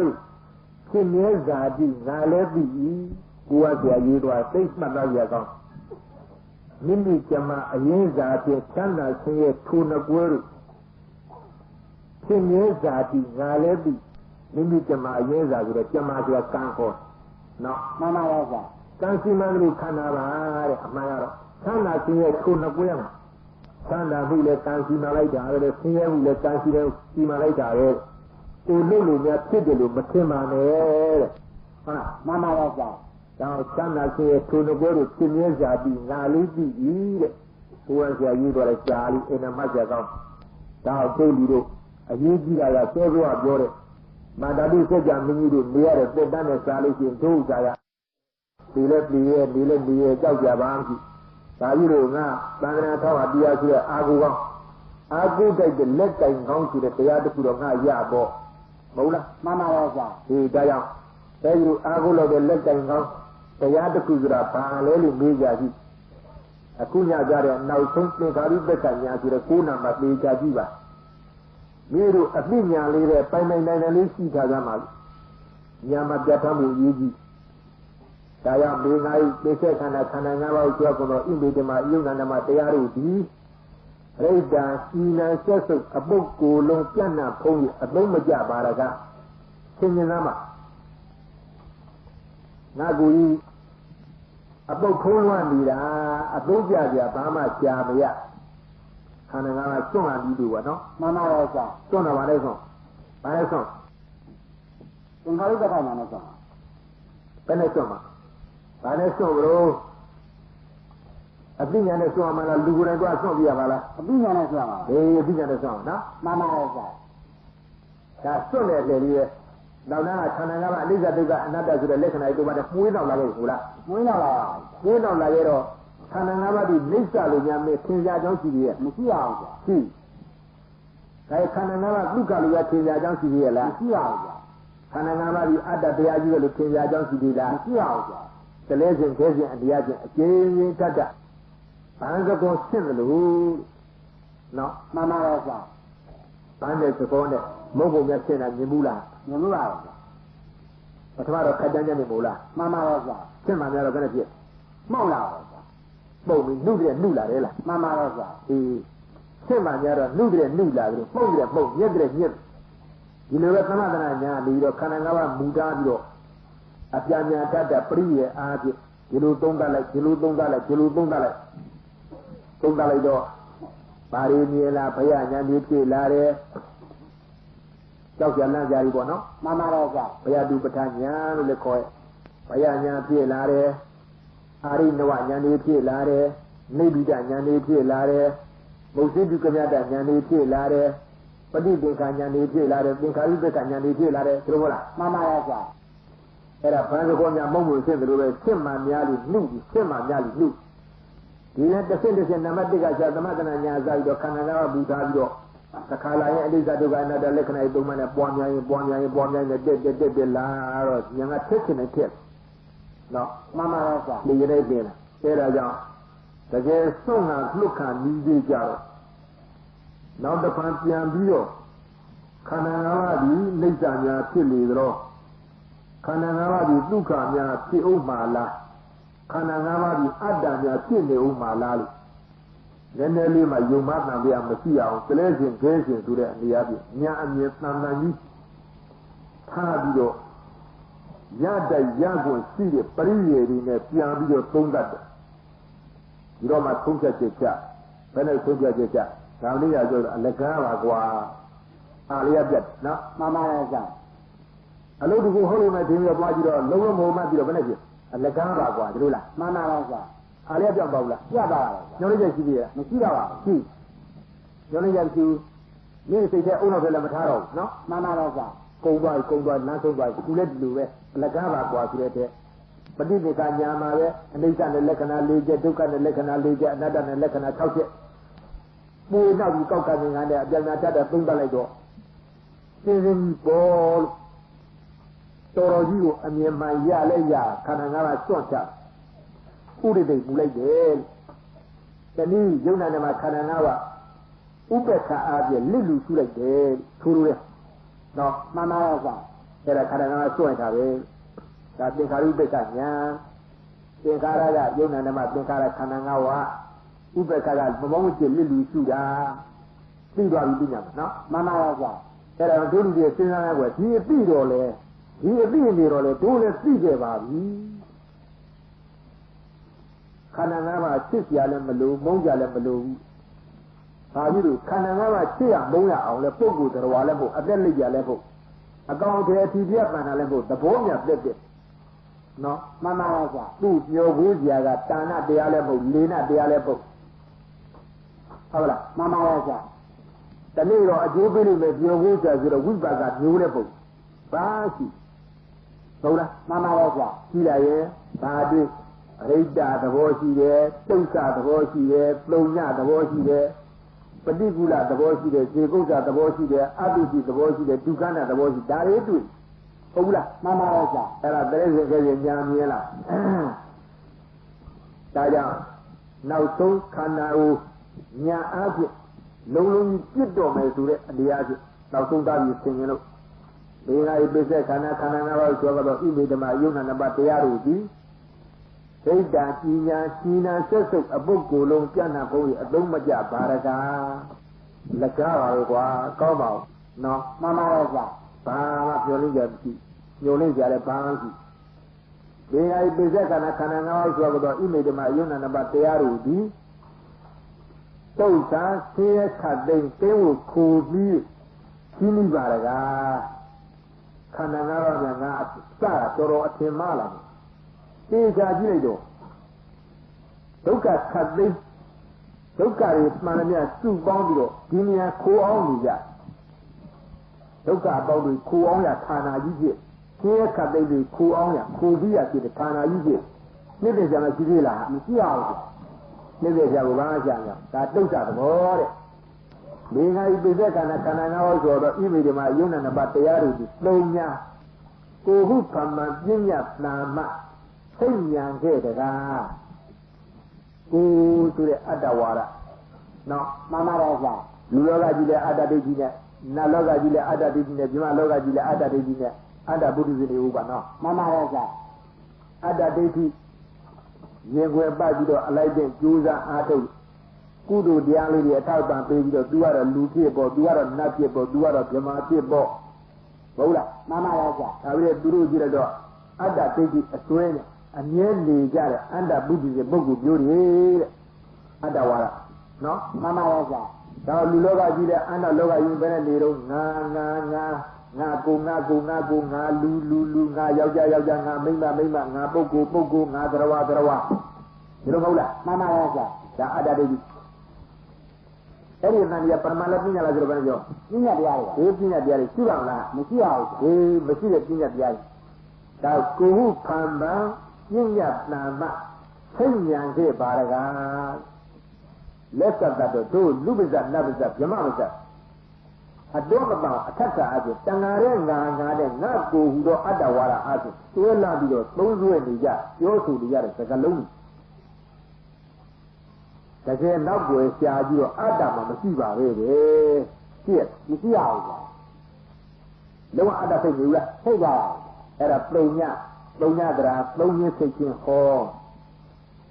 ဖြစ်မြဲစာတိငါလည်းသိ၏ကိုယ်ကရေးတော့သိမှတ်သားရကောင်းမိမိကျမအရင်စာဖြစ်သံသာရှင်ရဲ့ထိုနှစ်ပွဲဖြစ်မြဲစာတိငါလည်းသိမိမိကျမအရင်စာဆိုတော့ကျမဆိုတာကံခေါ်နော်妈妈来讲，ကံစီမံလို့ခန္ဓာပါတဲ့အမှန်ကတော့သံသာရှင်ရဲ့ထိုနှစ်ပွဲမှာသံသာမှုလည်းကံစီမံလိုက်တာပဲဆင်းရဲမှုလည်းကံစီမံလိုက်တာပဲကိုလို့လို့များဖြစ်တယ်လို့မထင်ပါနဲ့တဲ့ဟုတ်လား妈妈来讲，ဒါသံသာရှင်ရဲ့ထိုနှစ်ပွဲကိုဖြစ်မြဲစာပြီးငါလေးသိပြီတဲ့ဘုရားဆရာကြီးတော်လည်းရှားလေးအိမ်မက်ဆရာကောင်းဒါသိပြီတို့အရေးကြီးတာကစောစောပြောတဲ့မန္တလေးစက်ကြမင်းကြီးတို့နေရတဲ့တက်တန်းနဲ့စားလို့ရှိရင်တို့စားရဒီလည်းပြည်ရဲ့ကြောက်ကြပါမရှိဒါကြီးတို့ကသံဃာထောက်ဟာတရားရှိတဲ့အာဟုကောင်းအာဟုတိုက်တဲ့လက်တိုင်ကောင်းရှိတဲ့တရားတစ်ခုတော့ငါရပေါ့မဟုတ်လား妈妈来讲，ဒီဒါကြောင့်အဲဒီလိုအာဟုလို့တဲ့လက်တိုင်ကောင်းတရားတစ်ခုဆိုတာဘာလဲလို့မေးကြကြည့်အခုညကြတဲ့နောက်ဆုံးသင်္ခါရိပက္ခညာဆိုတဲ့9နာမှာသိကြကြည့်ပါမြေတို့အသိဉာဏ်လေးတဲ့ပိုင်လေးရှိထားကြမှာညာမှာပြတ်ထမှုရေးကြည့် ဒါကြောင့်ဒီငါးပိဿခန္ဓာခန္ဓာ၅ပါးကိုကြောက်ကုန်သောဣမိဓမ္မာယုံနာနာမတရားတို့သည်ရိဒ္ဓံဤနံဆက်စုပ်အပုပ်ကိုယ်လုံးပြန့်နှံ့ဖုံး၍အသုံးမကျပါရကသင်္ကြန်သားမှာငါကူကြီးအပုပ်ဖုံးလွှမ်းနေတာအသုံးကျကြဘာမှရှားမရခန္ဓာ၅ပါးစွန့်လာပြီးပြီပေါ့နော်မှန်ပါရဲ့ဆရာစွန့်တာပါလေစွန့်ဘာလဲစွန့်သင်္ခါရုပ္ပခဏနဲ့စွန့်ဘယ်နဲ့စွန့်မှာဘာနဲ့စွန့်လို့အပညာနဲ့စွန့်မှာလားလူကိုယ်တိုင်တော့စွန့်ပြရပါလားအပညာနဲ့စွန့်ပါအေးအပညာနဲ့စွန့်နော်မှန်ပါရဲ့ဆရာဒါစွန့်တဲ့လေလေးရဲ့နောက်နာခန္ဓာ၅ပါးအနိစ္စဒုက္ခအနတ္တဆိုတဲ့လက္ခဏာတွေပါတဲ့မွေးနောက်လာခဲ့ဘူးလားမွေးနောက်လာပါမွေးနောက်လာခဲ့တော့ခန္ဓာ၅ပါးဒီနိစ္စလို့များမေးသင်္ကြန်ကြောင်းရှိသေးရဲ့မရှိပါဘူးဆရာရှိဒါခန္ဓာ၅ပါးဒုက္ခလို့ရသင်္ကြန်ကြောင်းရှိသေးရဲ့လားမရှိပါဘူးဆရာခန္ဓာ၅ပါးဒီအတ္တတရားကြီးလို့သင်္ကြန်ကြောင်းရှိသေးလားမရှိပါဘူးဆရာတလဲစဉ်ခဲစဉ်အတရားချင်းအကျဉ်းချင်းတတ်တာဘာစကောဆင့်တယ်လို့နော်မှန်ပါရဲ့ဆရာဘာနဲ့စကောနဲ့မုတ်ပုံမြတ်ဆင့်တာမြင်ဘူးလားမြင်ဘူးပါဘူးပထမတော့ခက်တန်းကြနေမို့လားမှန်ပါရဲ့ဆရာဆင့်မှများတော့ဘယ်နဲ့ဖြစ်မှောက်လာပါဆရာပုံပြီးနှုတ်တယ်နှုတ်လာတယ်လားမှန်ပါရဲ့ဆရာအေးဆင့်မှများတော့နှုတ်တယ်နှုတ်လာတယ်ပုံတယ်ပုံမြက်တယ်မြက်ဒီလိုပဲသမထနာညာပြီးတော့ခန္ဓာ၅ပါးမူထားပြီးတော့အပြာညာတတ်တဲ့ပရိယေအားဖြင့်ဒီလိုသုံးသပ်လိုက်ဒီလိုသုံးသပ်လိုက်ဒီလိုသုံးသပ်လိုက်တော့ပါရီမြင်လားဘုရားညာနေဖြစ်လာတယ်ကြောက်ကြလန့်ကြပြီပေါ့နော်မှန်ပါတော့ဆရာဘုရားတုပဋ္ဌာညာလို့လည်းခေါ်ဘုရားညာဖြစ်လာတယ်အာရိနဝညာနေဖြစ်လာတယ်နိဗ္ဗိဒညာနေဖြစ်လာတယ်မုတ်စိတုကမြတညာနေဖြစ်လာတယ်ပฏิသင်္ခာညာနေဖြစ်လာတယ်သင်္ခါရိပ္ပကညာနေဖြစ်လာတယ်သို့မဟုတ်လားမှန်ပါရဲ့ဆရာအဲ့ဒါဘာသာခေါ်များမုံမှုဆင့်တယ်လို့ပဲဆင့်မှများလို့နှုတ်ပြီးဆင့်မှများလို့နှုတ်ဒီနဲ့တစ်ဆင့်နံပါတ်1ကရှာသမထနာညာစားပြီးတော့ခန္ဓာ၅ပါးပူထားပြီးတော့သခါလာရင်အနိစ္စဒုက္ခအနတ္တလက္ခဏာတွေသုံးမှနဲ့ပွားများရင်နဲ့တက်လာတော့ညာကဖြစ်ချင်တယ်ဖြစ်နော်မှန်ပါရဲ့ဆရာဒီရိုက်ပြင်အဲ့ဒါကြောင့်တကယ်စွန့်ငါလွတ်ခါနီးသေးကြတော့နောက်တစ်ဖန်ပြန်ပြီးတော့ခန္ဓာ၅ပါးဒီနိစ္စများဖြစ်လေတော့ခန္ဓာ၅ပါးဒီဒုက္ခများဖြစ်ဥမှာလားခန္ဓာ၅ပါးဒီအတ္တများဖြစ်နေဥမှာလားလို့နည်းနည်းလေးမှယုံမှတန်ပြမရှိအောင်ကလေးစဉ်ခဲစဉ်ဆိုတဲ့အနေအချင်းညာအမြင်တန်တန်ကြီးထားပြီးတော့ရတဲ့ရကိုရှိတဲ့ပရိယေတွေနဲ့ပြန်ပြီးတော့သုံးတတ်တယ်ဒီတော့မှသုံးချက်ချက်ချဘယ်နဲ့သုံးချက်ချက်ချဒါလေးရဆိုတော့အလကားပါကွာအားလေးရပြတ်နော်မှန်ပါရဲ့ဆရာအလုပ်တကူဟုတ်လို့မဲ့ဒီမျိုးပွားကြည့်တော့လုံးလုံးမဟုတ်မှပြီးတော့ဘယ်နဲ့ဖြစ်အလကားပါကွာဒီလိုလားမှန်ပါရဲ့ဆရာအားလေးပြောင်းပါဘူးလားပြပါပါညောင်းလေးချက်ရှိသေးရဲ့မရှိတော့ပါဘူးရှိညောင်းလေးချက်ရှိနေစိတ်ထဲအုံနောက်ထဲလည်းမထားတော့ဘူးနော်မှန်ပါတော့ဆရာကုံသွားလမ်းဆုံးသွားသူလည်းဒီလိုပဲအလကားပါကွာဆိုတဲ့ပฏิပက္ခညာမှာပဲအနိစ္စနဲ့လက္ခဏာ၄ချက်ဒုက္ခနဲ့လက္ခဏာ၄ချက်အနတ္တနဲ့လက္ခဏာ၆ချက်ပူနောက်ပြီးကောက်ကမြင်ခဲ့တဲ့အပြန်အတတ်တဲ့သုံးသပ်လိုက်တော့စင်စင်ပေါ်တော်တော်ကြီးကိုအမြင်မှန်ရလဲရခန္ဓာ၅ပါးစွန့်ချဥဒိတိပူလိုက်တယ်တနည်းယုံနာနဲ့မှာခန္ဓာ၅ပါးဥပ္ပခါအားဖြင့်လစ်လူရှုလိုက်တယ်ထိုးလို့ရနော်မှန်ပါရဲ့ဆရာအဲ့ဒါခန္ဓာ၅ပါးစွန့်ထားပဲဒါသင်္ခါရုပ္ပကညာသင်္ခါရကယုံနာနဲ့မှာသင်္ခါရခန္ဓာ၅ပါးဥပ္ပခါကမမောင်းကျလစ်လူရှုတာသိသွားပြီပြညာနော်မှန်ပါရဲ့ဆရာအဲ့ဒါတို့လူတွေစဉ်းစားရကွယ်ဒီအသိတော်လဲဒီအသိနေတော့လေတို့လည်းသိခဲ့ပါပြီခန္ဓာ၅ပါးချစ်စရာလည်းမလိုမုန်းကြလည်းမလိုဘူးဘာဖြစ်လို့ခန္ဓာ၅ပါးချစ်ရမုန်းရအောင်လဲပုဂ္ဂိုလ်တော်လည်းမဟုတ်အသက်လက်ရလည်းမဟုတ်အကောင်ထဲအထီးပြတ်ပန်တာလည်းမဟုတ်သဘောမြတ်တက်တဲ့နော်မှန်ပါရဲ့ဆရာသူ့ပြောဘူးစရာကတာဏတရားလည်းမဟုတ်လေနတရားလည်းမဟုတ်ဟုတ်လားမှန်ပါရဲ့ဆရာတနေ့တော့အကျိုးပေးလို့ပဲပြောဘူးစရာဆိုတော့ဝိပါကမျိုးလည်းပုံဘာရှိဟုတ်လားမှန်ပါရဲ့ဆရာရှိလာရဲ့ဘာတွေ့အရိတ္တသဘောရှိတယ်တုတ်ဆသဘောရှိတယ်သုံညသဘောရှိတယ်ပฏิကူလသဘောရှိတယ်ခြေကုပ်သဘောရှိတယ်အတုရှိသဘောရှိတယ်ဒုက္ခနာသဘောရှိဒါတွေတွေ့ဟုတ်လားမှန်ပါရဲ့ဆရာအဲ့ဒါတရေစင်ကလေးညာမြင်လားဒါကြောင့်နောက်ဆုံးခန္ဓာကိုညာအားဖြင့်လုံးလုံးပြစ်တော်မယ်ဆိုတဲ့အနေအားဖြင့်နောက်ဆုံးသားပြီးဆင်ရင်လို့ဒီငါဤပိစ္ဆေခန္ဓာ၅ပါးကျော်ကတော့ဣမိဓမ္မာယုံနာနပါတရားတို့သည် ဒိဋ္ဌာကြီးညာကြီးနာဆက်စုပ်အပုဂ္ဂိုလ်လုံးပြန့်နှံ့ဖို့အသုံးမကျပါရကားလက်ကားပါလေကွာကောင်းပါဦးနော်မှန်ပါရဲ့ဗျာဘာမှပြောလို့ရပြီညိုလို့ရတယ်ဘာမှမရှိဒီဟာပိစက်ကနာခန္ဓာ၅ပါးဆိုတော့ဣမေဓမ္မယုံနာနံပါတ်တရားတွေဒီသုတ်သာဆေးခတ်သိမ်းတင်းကိုခိုပြီးရှင်းမိပါရကားခန္ဓာ၅ပါးကငါအစတော်တော်အထင်မှားလာတယ်သိချာကြည့်လိုက်တော့ဒုက္ခခတ်သိမ်းဒုက္ခတွေမှန်တယ်များစုပေါင်းပြီးတော့ဒီနေရာခိုးအောင်နေကြဒုက္ခအပေါင်းတွေခိုးအောင်ရဌာနာကြီးဖြစ်ရှင်းခတ်သိမ်းတွေခိုးအောင်ရခိုးပြီးရဖြစ်တဲ့ဌာနာကြီးဖြစ်နှစ်သက်ကြမှာရှိသေးလားမရှိအောင်နှစ်သက်ကြကိုဘာမှရှာမရဒါဒုက္ခသဘောတဲ့ဒီငါဤပိဿကနာခန္ဓာ၅ပါးဆိုတော့ဣမိဓမ္မယုံနာနံပါတ်တရားတွေဒီသုံးညာကိုဟုဖမ္မာပညာနာမသိဉာဏ်ခဲ့တကားကိုဆိုတဲ့အတ္တဝါဒနော်မှန်ပါရဲ့ဗျာလူလောကကြီးလည်းအတ္တဒိဋ္ဌိနဲ့နတ်လောကကြီးလည်းအတ္တဒိဋ္ဌိနဲ့ပြမလောကကြီးလည်းအတ္တဒိဋ္ဌိနဲ့အတ္တပုရိသေတွေဟုတ်ပါနော်မှန်ပါရဲ့ဗျာအတ္တဒိဋ္ဌိရင်ွယ်ပတ်ပြီးတော့အလိုက်တဲ့ကြိုးစားအားထုတ်ကုသိုလ်တရားလေးတွေအထောက်ပံ့ပေးပြီးတော့ तू ကတော့လူဖြစ်ပေါ့ तू ကတော့နတ်ဖြစ်ပေါ့ तू ကတော့ဗြဟ္မာဖြစ်ပေါ့ဟုတ်လားမှန်ပါရဲ့ဗျာဒါပြီးတော့သူတို့ကြည့်တော့အတ္တဒိဋ္ဌိအစွဲနဲ့အမြဲနေကြတဲ့အတ္တပုရိသေပုဂ္ဂိုလ်မျိုးတွေတဲ့အတ္တဝါဒနော်မှန်ပါရဲ့ဗျာဒါလူလောကကြီးတဲ့အတ္တလောကကြီးပဲနေတော့ငါကိုငါလူငါယောက်ျားငါမိန်းမငါပုဂ္ဂိုလ်ငါသရဝဒီလိုမဟုတ်လားမှန်ပါရဲ့ဗျာဒါအတ္တဒိဋ္ဌိအဲ့ဒီတန်ကြီးပရမလပညာလားဆိုတော့ဘယ်လိုပြောပညာတရားတွေပညာတရားတွေရှိပါမလားမရှိပါဘူးမရှိတဲ့ပညာတရားတွေဒါကိုဟုဖန်ပန်ပညာနာမသိဉာဏ်ခဲ့ပါရကလက်သက်တော်တို့လူပဇ္ဇနတ်ပဇ္ဇဗြဟ္မပဇ္ဇအတော့မပေါအထက်ကအပြင်တန်ဃာတဲ့ငါတဲ့ငါကိုဟူသောအတ္တဝါဒအပြင်တွဲလာပြီးတော့သုံးဆွဲနေကြပြောဆိုနေကြတဲ့စကားလုံးတကယ်နောက်ွယ်ရှားကြည့်တော့အတ္တမှမရှိပါပဲတဲ့ရှင်းမရှိရဘူးဗျာလုံးဝအတ္တသိနေဘူးလားသိပါအဲ့ဒါပုံညသရာသုံးရင်းစိတ်ချင်းဟော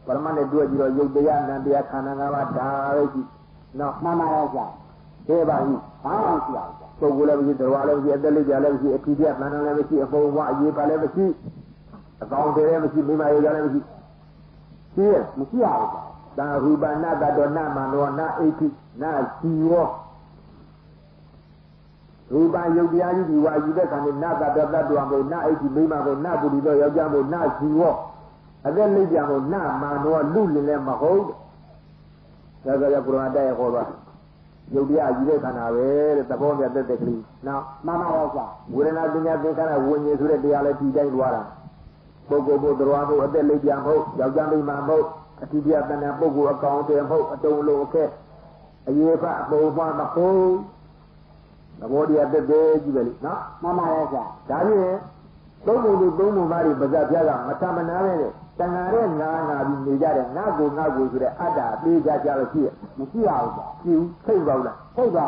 ပရမတ်နဲ့တွေ့ကြည့်တော့ယုတ်တရားနံတရားခန္ဓာ၅ပါးဒါပဲရှိနော်မှန်ပါရဲ့ဗျာသိပါပြီဘာမှမရှိရဘူးပုဂ္ဂိုလ်လည်းမရှိတော်လည်းမရှိအသက်လည်းကြာလည်းမရှိအထီးပြတ်မှန်တယ်လည်းမရှိအပုံဝအရေးပါလည်းမရှိအကောင်တွေလည်းမရှိမိမယောက်ျားလည်းမရှိရှိရမရှိရဘူးဗျာသာရူပနာတတောနာမနောနာအိဋ္ဌိနာជីဝောရူပယုတ်တရားကြီးဒီဝါယူတဲ့ခါနဲ့နာတတောတ္တဝံဘုနာအိဋ္ဌိမိမဘုနာပုရိသောယောက်ျားဘုနာជីဝောအသက်လေးပြန်ဘုနာမနောလူလင်လည်းမဟုတ်ဒါကြကုရမတဲ့ခေါ်ပါယုတ်တရားယူတဲ့ခန္ဓာပဲတဲ့သဘောပြတဲ့ကလေးနော်မှန်ပါရဲ့ဗျာဝေဒနာပညာသင်္ခါရဝิญဉ်ဆိုတဲ့တရားလည်းဒီတိုင်းသွားတာပုဂ္ဂိုလ်ဘုတရားဘုအသက်လေးပြန်ဘုယောက်ျားမိန်းမဘုအတိပြတဏ္ဍပုဂ္ဂိုလ်အကောင်တယ်မဟုတ်အတုံးလုံးအခက်အရေးဖအပေါ်ပါမဟုတ်သဘောတရားတက်တယ်ကြည့်ပဲလေနော်မှန်ပါရဲ့ဗျာဒါဖြင့်သုံးပုံသားတွေပါဇက်ပြားကမထမနာပဲတဲ့တဏှာတဲ့ငါပြီးနေကြတဲ့ငါကိုဆိုတဲ့အတ္တအသေးကြလို့ရှိရမရှိရဘူးဗျာကြည့်သိပါဘူးလားသိပါ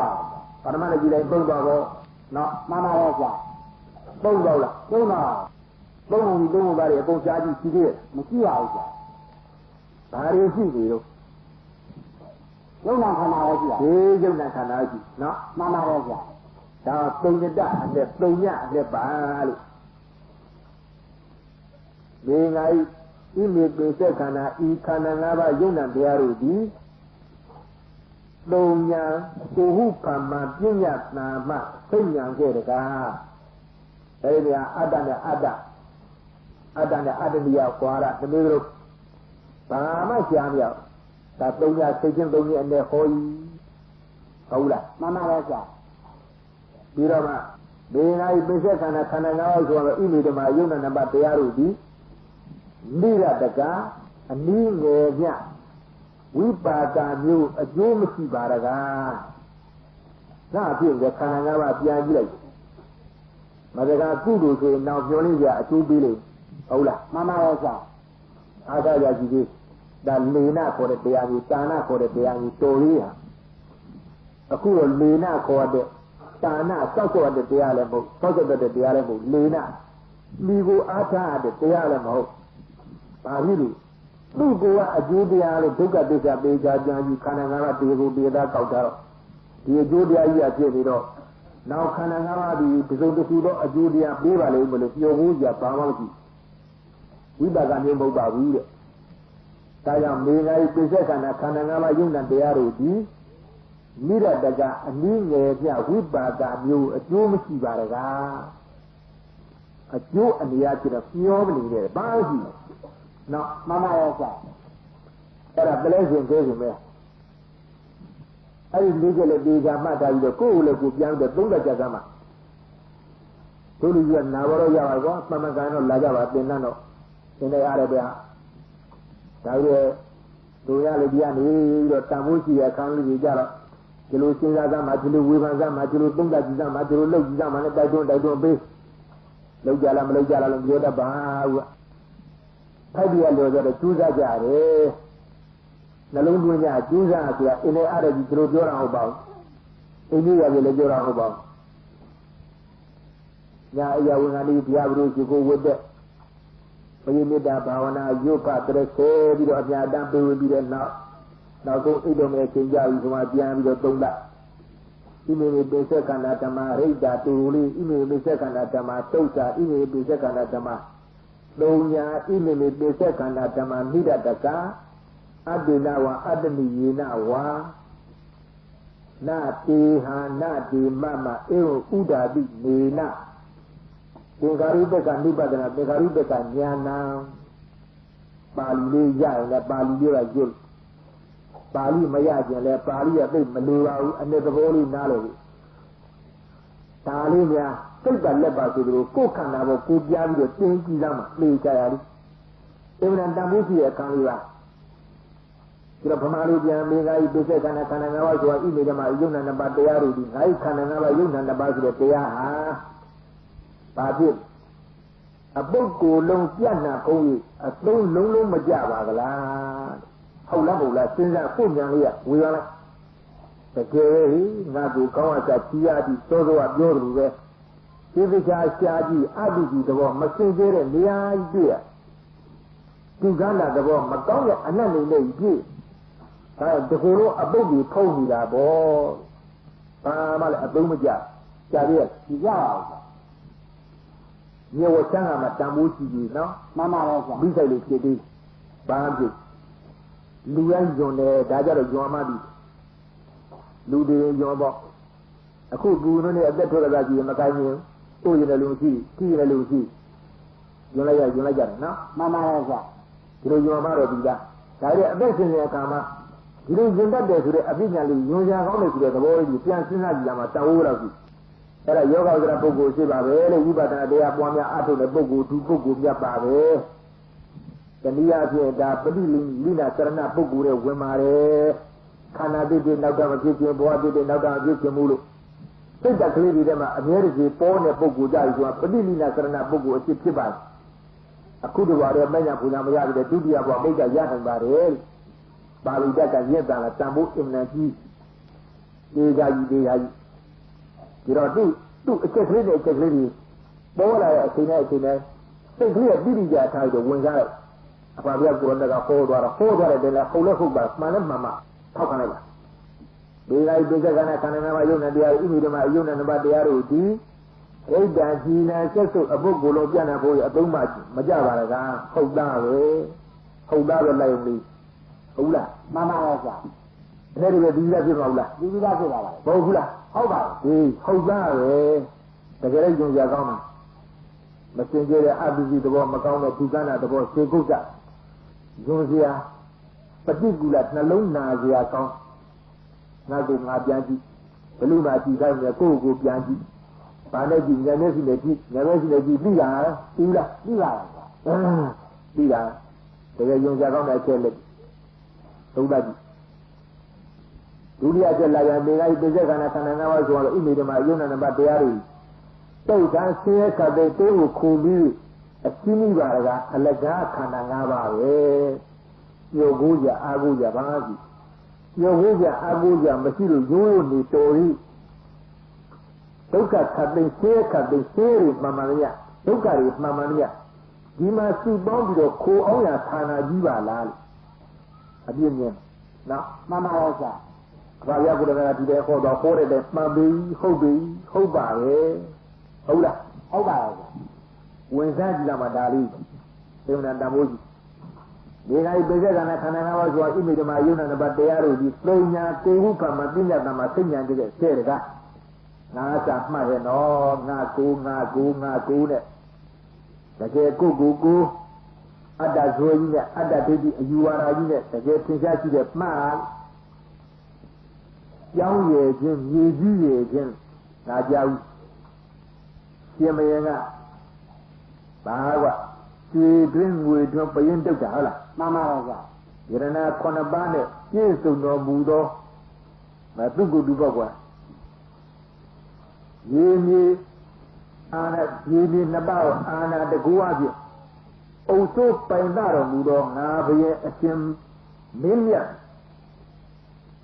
ပရမတ်နဲ့ကြည့်လိုက်သုံးပါတော့နော်မှန်ပါရဲ့ဗျာသုံးပါလားသုံးပါသုံးပုံသားတွေအကုန်ရှားကြည့်ရှိသေးတယ်မရှိရဘူးဗျာဘာတွေရှိနေလို့ယုံနာခန္ဓာရဲ့ရှိတာဒီယုံနာခန္ဓာရှိနော်မှန်ပါရဲ့ဗျာဒါသုံးညတအနဲ့သုံးညအနဲ့ပါလို့ဒီငါဤမိပိစက်ခန္ဓာဤခန္ဓာ၅ပါးယုံနာတရားတို့သည်သုံးညာကိုဟုဖမ္မာပညာနာမသိဉာဏ်ခဲ့တကားအဲဒီကအတ္တနဲ့အတ္တနိယကွာရတမျိုးတို့ဘာမှရှားမရဒါသုံးညာစိတ်ချင်းသုံးညာနဲ့ဟောကြီးဟုတ်လားမှန်ပါရဲ့ဗျာပြီးတော့မှဒီငါပိစက်ခန္ဓာ၅ပါးဆိုတော့ဣမိဓမ္မယုံနာနံပါတ်တရားတို့သည်နိရတကအနည်းငယ်ညဝိပါဒမျိုးအကျိုးမရှိပါရကားဒါအဖြစ်ခန္ဓာ၅ပါးပြန်ကြည့်လိုက်မတကာကုသိုလ်ဆိုရင်နောက်ပြောလို့ရအကျိုးပေးလို့ဟုတ်လားမှန်ပါရဲ့ဗျာအားသာကြကြည့်သေးဒါလေနာခေါ်တဲ့တရားမျိုးတာနာခေါ်တဲ့တရားမျိုးတော်လေးဟာအခုတော့လေနာခေါ်တဲ့တာနာစောက်စောက်တဲ့တရားလည်းမဟုတ်စောက်စောက်တဲ့တရားလည်းမဟုတ်လေနာမိကိုအားထားတဲ့တရားလည်းမဟုတ်ဘာဖြစ်လို့ သူ့ကိုယ်ကအကျိုးတရားလို့ဒုက္ခသစ္စာပေချာပြန်ပြီးခန္ဓာ၅ပါးတေကိုတေသားကောက်တာတော့ဒီအကျိုးတရားကြီးကဖြစ်ပြီးတော့နောက်ခန္ဓာ၅ပါးဒီသုံးတစ်ခုတော့အကျိုးတရားပေးပါလိမ့်မလို့ပြောဖို့ကြဘာမှမရှိဝိပါကမျိုးမဟုတ်ပါဘူးတဲ့ဒါကြောင့်မေငါးပိဿခန္ဓာခန္ဓာ၅ပါးယုံနာတရားတို့ဒီမိရတကအနည်းငယ်ပြဝိပါကမျိုးအကျိုးမရှိပါတကားအကျိုးအနေအချင်းတော့ပြောမနေနဲ့ဘာရှိနော်မမရဲ့ဆရာအဲ့ဒါပလဲရှင်သေးရှင်ပဲအဲ့ဒီလေးကလေးဒီကမှတ်ထားပြီးတော့ကိုယ့်ကိုယ်လည်းကိုပြန်ပြီးတော့30ကျက်ကမှတို့လူကြီးကနာဘောတော့ရပါကွာသမမကန်တော့လာကြပါတင်တော့သင်တယ်ရတယ်ဗျာဒါကြည့်တို့ရလေဒီကနေပြီးတော့တန်ဖိုးရှိရခံလို့ကြတော့ဒီလိုစဉ်းစားသမှာဒီလိုဝေဖန်သမှာဒီလိုသုံးသပ်ကြည့်သမှာဒီလိုလုပ်ကြည့်သမှာနဲ့တိုက်တွန်းပေးလုပ်ကြလားမလုပ်ကြလားလို့ပြောတတ်ပါဘူးဖိုက်ပြရလို့ဆိုတော့ကျူးစားကြတယ်နှလုံးသွင်းကြကျူးစားဆိုတာအင်းနဲ့အားရကြီးဒီလိုပြောတာဟုတ်ပါဘူးအင်းကြီးရပြီလည်းပြောတာဟုတ်ပါဘူးညာအရာဝင်ကလေးတရားဘုရားရှိခိုးဝတ်တဲ့ဘုရားမေတ္တာဘာဝနာယုတ်ဖတ်တဲ့ဆဲပြီးတော့အပြာတန်းပေးပြီးတဲ့နောက်ဆုံးအိတ်တော်မဲ့ချိန်ကြပြီဆိုမှပြန်ပြီးတော့သုံးလိုက်ဣမေမေပိစက္ခန္ဓဓမ္မရိတ်တာတူလေးဣမေမေပိစက္ခန္ဓဓမ္မသုတ်တာဣမေမေပိစက္ခန္ဓဓမ္မသုံးညာဣမေမေပိစက္ခန္ဓဓမ္မမိရတကအတ္တိနဝအတ္တနိယေနဝါနာတေဟာနာတေမမဧဝဥဒ္ဓတိနေနသင်္ခါရုပ္ပကနိဗ္ဗာန်သင်္ခါရုပ္ပကဉာဏံပါဠိလေးရရင်လည်းပါဠိလေးကရွတ်ပါဠိမရခြင်းလဲပါဠိကသိမလိုပါဘူးအနှစ်သဘောလေးနားလို့ဒါလေးများစိတ်ပါလက်ပါဆိုသူကိုယ်ခန္ဓာပေါ်ကိုပြားပြီးတော့တင်းကြည့်သားမှသိကြရလိအမှန်တန်ဖိုးရှိတဲ့ခံလေးပါဒီတော့ဗမာလူပြန်မေဃာဤပိဿခန္ဓာခန္ဓာ၅ပါးဆိုတာဣမေဓမ္မယုံနာနှစ်ပါးတရားတွေဒီငါးခန္ဓာ၅ပါးယုံနာနှစ်ပါးဆိုတဲ့တရားဟာဘာဖြစ်အပုဂ္ဂိုလ်လုံးပြတ်နာကုန်၍အသုံးလုံးမကြပါကလားဟုတ်လားစဉ်းစားကိုဉာဏ်လေးကဝေရလိုက်တကယ်ငါကိုကောင်းအပ်ချချီရသည်သောသောကပြောတယ်လို့ပဲဒီវិချာရှားကြီးအတုကြီးသဘောမစင်ကြဲတဲ့နေရာကြီးတွေ့ရဒီကန္တာသဘောမကောင်းတဲ့အနတ်နေလေးကြီးဒါတကူလို့အပုတ်ကြီးဖုံးနေတာပေါ့ဘာမှလည်းအသုံးမကျကြာရည်ဒီကြအောင်မြေဝချမ်းကမှတန်ဖိုးကြည့်ပြီးနော်မမရဲ့ဆရာမိဆိုင်လေးဖြစ်ပြီးဘာမှဖြစ်လူရမ်းညွန်တယ်ဒါကြတော့ညွန်မှပြီလူတွေညွန်ပေါ့အခုဘူနုနဲ့အသက်ထွက်လာကြည့်မကိုင်းရင်ကိုယ်ရင်လည်းလူရှိကြည့်ရင်လည်းလူရှိညွန်လိုက်ကြတယ်နော်မမရဲ့ဆရာဒီလိုညွန်မှတော့ဒီကဒါရဲ့အသက်ရှင်တဲ့အခါမှာဒီလိုညွန်တတ်တယ်ဆိုတဲ့အပိညာလေးညွန်ရကောင်းတယ်ဆိုတဲ့သဘောကြီးပြန်စဉ်းစားကြည့်ရမှာတန်ဖိုးတော့ရှိအဲ့ဒါယောဂဝိဒရာပုဂ္ဂိုလ်ရှိပါပဲလို့ဝိပဿနာတရားပွားများအထုတ်တဲ့ပုဂ္ဂိုလ်သူပုဂ္ဂိုလ်မြတ်ပါပဲတနည်းအားဖြင့်ဒါပဋိလိနာစရဏပုဂ္ဂိုလ်ရဲ့ဝင်ပါတယ်ခန္ဓာတိတိနောက်ကမဖြစ်ခြင်းဘဝတိတိနောက်ကမဖြစ်ခြင်းမို့လို့စိတ်တက်ကလေးတွေထဲမှာအမြဲတည်းပေါ်တဲ့ပုဂ္ဂိုလ်ကြပြီဆိုတာပဋိလိနာစရဏပုဂ္ဂိုလ်အဖြစ်ဖြစ်ပါတယ်အခုတဘွားရဲ့မညာပူဇာမရတဲ့ဒုတိယဘွားမိတ်ကရနိုင်ပါတယ်ပါဠိတက်ကရင့်တာကတန်ဖိုးအင်မတန်ကြီးဒေဂာကြီးဒီတော့သူ့အချက်ကလေးနဲ့အချက်ကလေးတွေပေါ်လာတဲ့အချိန်နဲ့စိတ်ကလေးကပြီးပြီးကြထားပြီးဝင်စားလိုက်အပါဗျာကိုရတဲ့ကဟောသွားတယ်လည်းဟုတ်လဲဟုတ်ပါမှန်လည်းမှန်မှထောက်ခံလိုက်ပါဒီလိုက်ပိဿကနာခန္ဓာနာမယုံနဲ့တရားဥမိဓမ္မယုံနဲ့နဘာတရားတို့ဒီဣဒ္ဓာជីနာဆက်စုအပုဂ္ဂိုလ်လုံးပြန့်ဖို့အသုံးမကြပါလားကဟုတ်သားပဲလိုက်ုံလေးဟုတ်လားမမရဲ့ဆရာအဲ့ဒီပဲဒီလားဖြစ်မဟုတ်လားဒီလားဖြစ်ပါလားမဟုတ်ဘူးလားဟုတ်ပါဘူးဟုတ်သားပဲတကယ်လို့ယုံကြကောင်းတာမစင်ကြတဲ့အတုကြီးသဘောမကောင်းတဲ့ဒုက္ခနာသဘောစေကုတ်ကယုံစရာပฏิကူလနှလုံးနာစရာကောင်းငါကငါပြန်ကြည့်ဘလူမှာကြည့်တိုင်းနဲ့ကိုယ့်ကိုပြန်ကြည့်ဘာနဲ့ကြည့်ဉာဏ်နဲ့ရှိနေကြည့်ဉာဏ်နဲ့ရှိနေကြည့်ပြီးလားပြီးပါပြီးလားတကယ်ယုံကြကောင်းတဲ့အချက်လက်သုံးသပ်ကြည့်ဒုတိယချက်လာရမေဃိပိဿခန္ဓာခန္ဓာ၅ပါးဆိုတော့ဣမေဓမ္မယုံနာနံတရားတွေတိတ်တန်းဆင်းရဲခတ်တဲ့တိုးကိုခုပြီးအရှင်းကြီးပါက အလကားခန္ဓာ၅ပါးပဲယုတ်ကိုကြအာကိုကြဘာကြည့်ယုတ်ကိုကြအာကိုကြမရှိလို့ရိုးရိုးနေတော်ရီဒုက္ခခတ်တဲ့ဆင်းရဲခတ်တဲ့ဆင်းရဲမှန်မှန်ရဒုက္ခတွေမှန်မှန်ရဒီမှာစုပေါင်းပြီးတော့ခိုအောင်ရဌာနကြီးပါလား အပြည့်မြင်နော် မှန်ပါရဲ့ဗျာ ဘာရကုရကဒီတဲ့ဟောတော့ဟောတဲ့မှန်ပြီဟုတ်ပြီဟုတ်ပါရဲ့ဟုတ်လား ဟုတ်ပါရဲ့ဗျာ ဝင်စားကြည့်လာမှဒါလေးသေုံနာတမိုးကြီးဒီကနေ့ပိဿကနာခန္ဓာ၅ပါးဆိုတာဣမိဓမ္မာယုံနာနံပါတ်တရားတို့ဒီသုံးညာကိုဟုကမ္မပညာတမစိတ်ဉာဏ်တည်းတဲ့ဆဲတကငါစာမှတ်ရဲ့နော်ငါကိုနဲ့တကယ်ကိုအတ္တဇွဲကြီးနဲ့အတ္တဒိဋ္ဌိအယူဝါဒကြီးနဲ့တကယ်သင်ရှားရှိတဲ့မှတ်ကြောင်းရည်ခြင်းမြေကြီးရည်ခြင်းငါကြောက်ရှင်မယင်ကဘာကွကျွေတွင်းငွေတွင်းပရင်တုတ်တာဟုတ်လား မှန်ပါရဲ့ဗျာ ယရဏ9ပါးနဲ့ပြည့်စုံတော်မူသောသူကုတုဘောကွာရေမြေအာနာရေမြေနှစ်ပါးအာနာတကူအဖြစ်အုပ်စိုးပိုင်တော်မူသောငါဘုရင်အရှင်မင်းမြတ်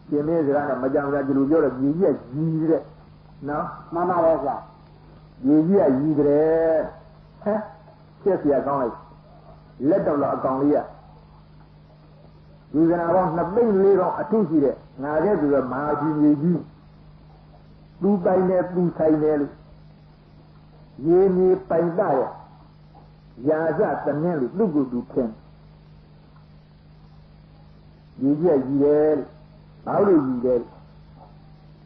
ရှင်မင်းစကားနဲ့မကြံကြဒီလိုပြောတော့ကြီးကြီးကြီးတဲ့နော် မှန်ပါရဲ့ဗျာ ကြီးကြီးကြီးတဲ့ဟမ်ဆက်เสียကောင်းလိုက်လက်တော်လောက်အကောင်လေးရဒီကနာပေါင်း2သိန်း4ကောင်အထုရှိတဲ့ငါတဲ့သူကမဟာကြီးကြီးသူပိုင်နဲ့သူဆိုင်တယ်လို့ရေမြေပိုင်တာရရာဇတမင်းလို့သူ့ကိုယ်သူခင်ကြီးကြီးတယ်ဘာလို့ကြီးတယ်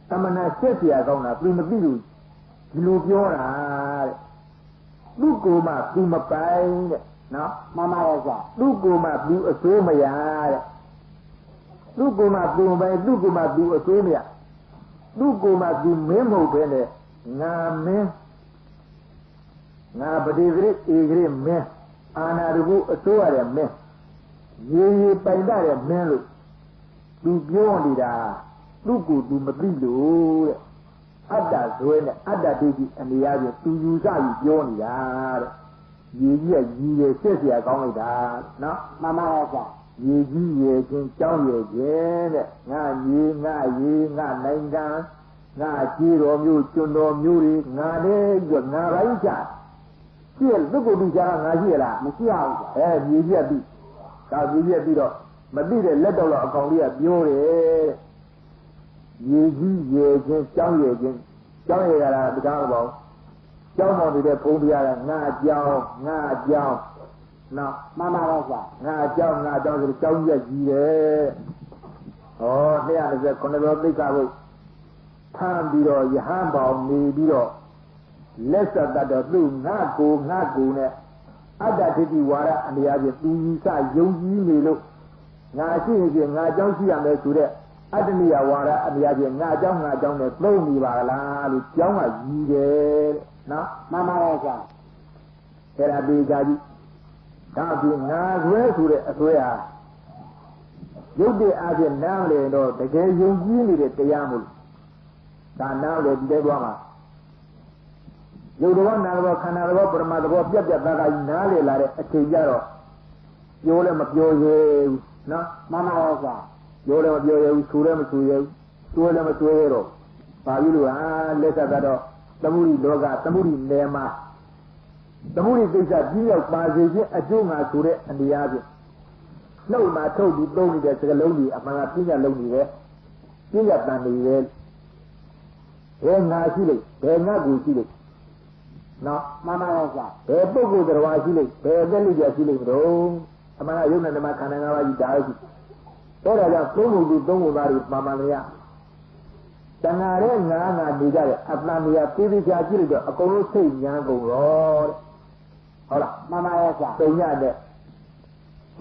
သမဏဆက်เสียကောင်းတာသူမသိလို့ဒီလိုပြောတာတဲ့သူ့ကိုယ်မှသူမပိုင်တဲ့နော် မှန်ပါရဲ့ဗျာ သူ့ကိုယ်မှသူအစိုးမရတဲ့သူ့ကိုယ်မှသူမပိုင်သူ့ကိုယ်မှသူအစိုးမရသူ့ကိုယ်မှသူမင်းမဟုတ်ဘဲနဲ့ငါမင်းငါပတိဂရိဧဂရိမင်းအာနာတကုအစိုးရတဲ့မင်းရေပိုင်တဲ့မင်းလို့သူပြောနေတာသူ့ကိုယ်သူမသိလို့တဲ့အတ္တဇွဲနဲ့အတ္တဒိဋ္ဌိအနေအချင်းသူယူဆပြီးပြောနေတာတဲ့ရေကြီးရဲ့ဆက်เสียကောင်းလိုက်တာနော် မှန်ပါရဲ့ဗျာ ရေကြီးရဲ့ချင်းကြောင်းရဲ့ချင်းတဲ့ငါရေငါနိုင်ငံငါကြီးတော်မျိုးကျွန်းတော်မျိုးတွေငါနဲ့ကြငါပိုင်းချရှိရသူကိုသူချာငါရှိရလား မရှိအောင်ဗျာ မြေကြီးကပြီဒါမြေကြီးကပြီးတော့မသိတဲ့လက်တော်လောက်အကောင်လေးကပြောတယ်ရေကြီးရဲ့ချင်းကြောင်းရဲ့ချင်းကြောင်းရဲ့ကလားတကားမပေါ့ကျောင်းပေါ်နေတဲ့ဘုံတရားကငါကြောင်းနော် မှန်ပါရဲ့ဗျာ ငါကြောင်းဆိုကြောင်းရက်ကြီးတယ်ဟော229တော်သိက္ခာပုဒ်ဖမ်းပြီးတော့ယဟန်ပေါင်းနေပြီးတော့လက်ဆက်တတ်တော့သူ့ငါကိုနဲ့အတ္တဒိဋ္ဌိဝါဒအနေအချင်းသူယူဆယုံကြည်နေလို့ငါရှိရင်ငါကြောင်းရှိရမယ်ဆိုတဲ့အတ္တနိယဝါဒအနေအချင်းငါကြောင်းနဲ့သုံးနေပါလားလို့ကြောင်းကကြီးတယ်နော် မှန်ပါရဲ့ဗျာ အဲ့ဒါပေကြကြီးဒါပြင်ငါဆွဲဆိုတဲ့အဆွဲဟာရုပ်တည်အားဖြင့်နားလေတော့တကယ်ယုံကြည်နေတဲ့တရားမို့ဒါနားလေဒီတဲ့သွားမှာရုပ်တော်နာမ်တော်ခန္ဓာတော်ပရမတ်တော်ပြတ်သားကြီးနားလေလာတဲ့အချိန်ကြတော့ပြောလည်းမပြောရဘူးနော် မှန်ပါရဲ့ဗျာ ပြောလည်းမပြောရဘူးဆိုလည်းမဆိုရဘူးဆွဲလည်းမဆွဲရတော့ဘာလို့လဲလက်ဆက်ကတော့သမုဒိလောကသမုဒိနယ်မှာသမုဒိကိစ္စကြီးရောက်ပါစေခြင်းအကျိုးငါဆိုတဲ့အနေအချင်းနှုတ်မှာထုတ်ပြီးသုံးနေတဲ့စကလုံးကြီးအမှန်ကပြညာလုံးကြီးပဲပြညာတန်နေပဲဘယ်ငါရှိလိမ့်ဘယ်ငါကိုရှိလိမ့်နော် မှန်ပါရဲ့ဗျာ ဘယ်ပုဂ္ဂိုလ်တော်ရှိလိမ့်ဘယ်သက်လိကြရှိလိမ့်မလို့အမှန်ကယုံနဲ့ဓမ္မခန္ဓာ၅ပါးကြီးဒါရှိအဲ့ဒါကြောင့်သုံးဖို့သုံးဖို့သားတွေပါမှန်မရတဏှာရဲ့ငါနေကြတဲ့အတ္တမယသေးသေးချာကြည့်လို့တော့အကုန်လုံးစိတ်ညာကုန်ရောတဲ့ဟုတ်လား မှန်ပါရဲ့ဗျာ တုံညတဲ့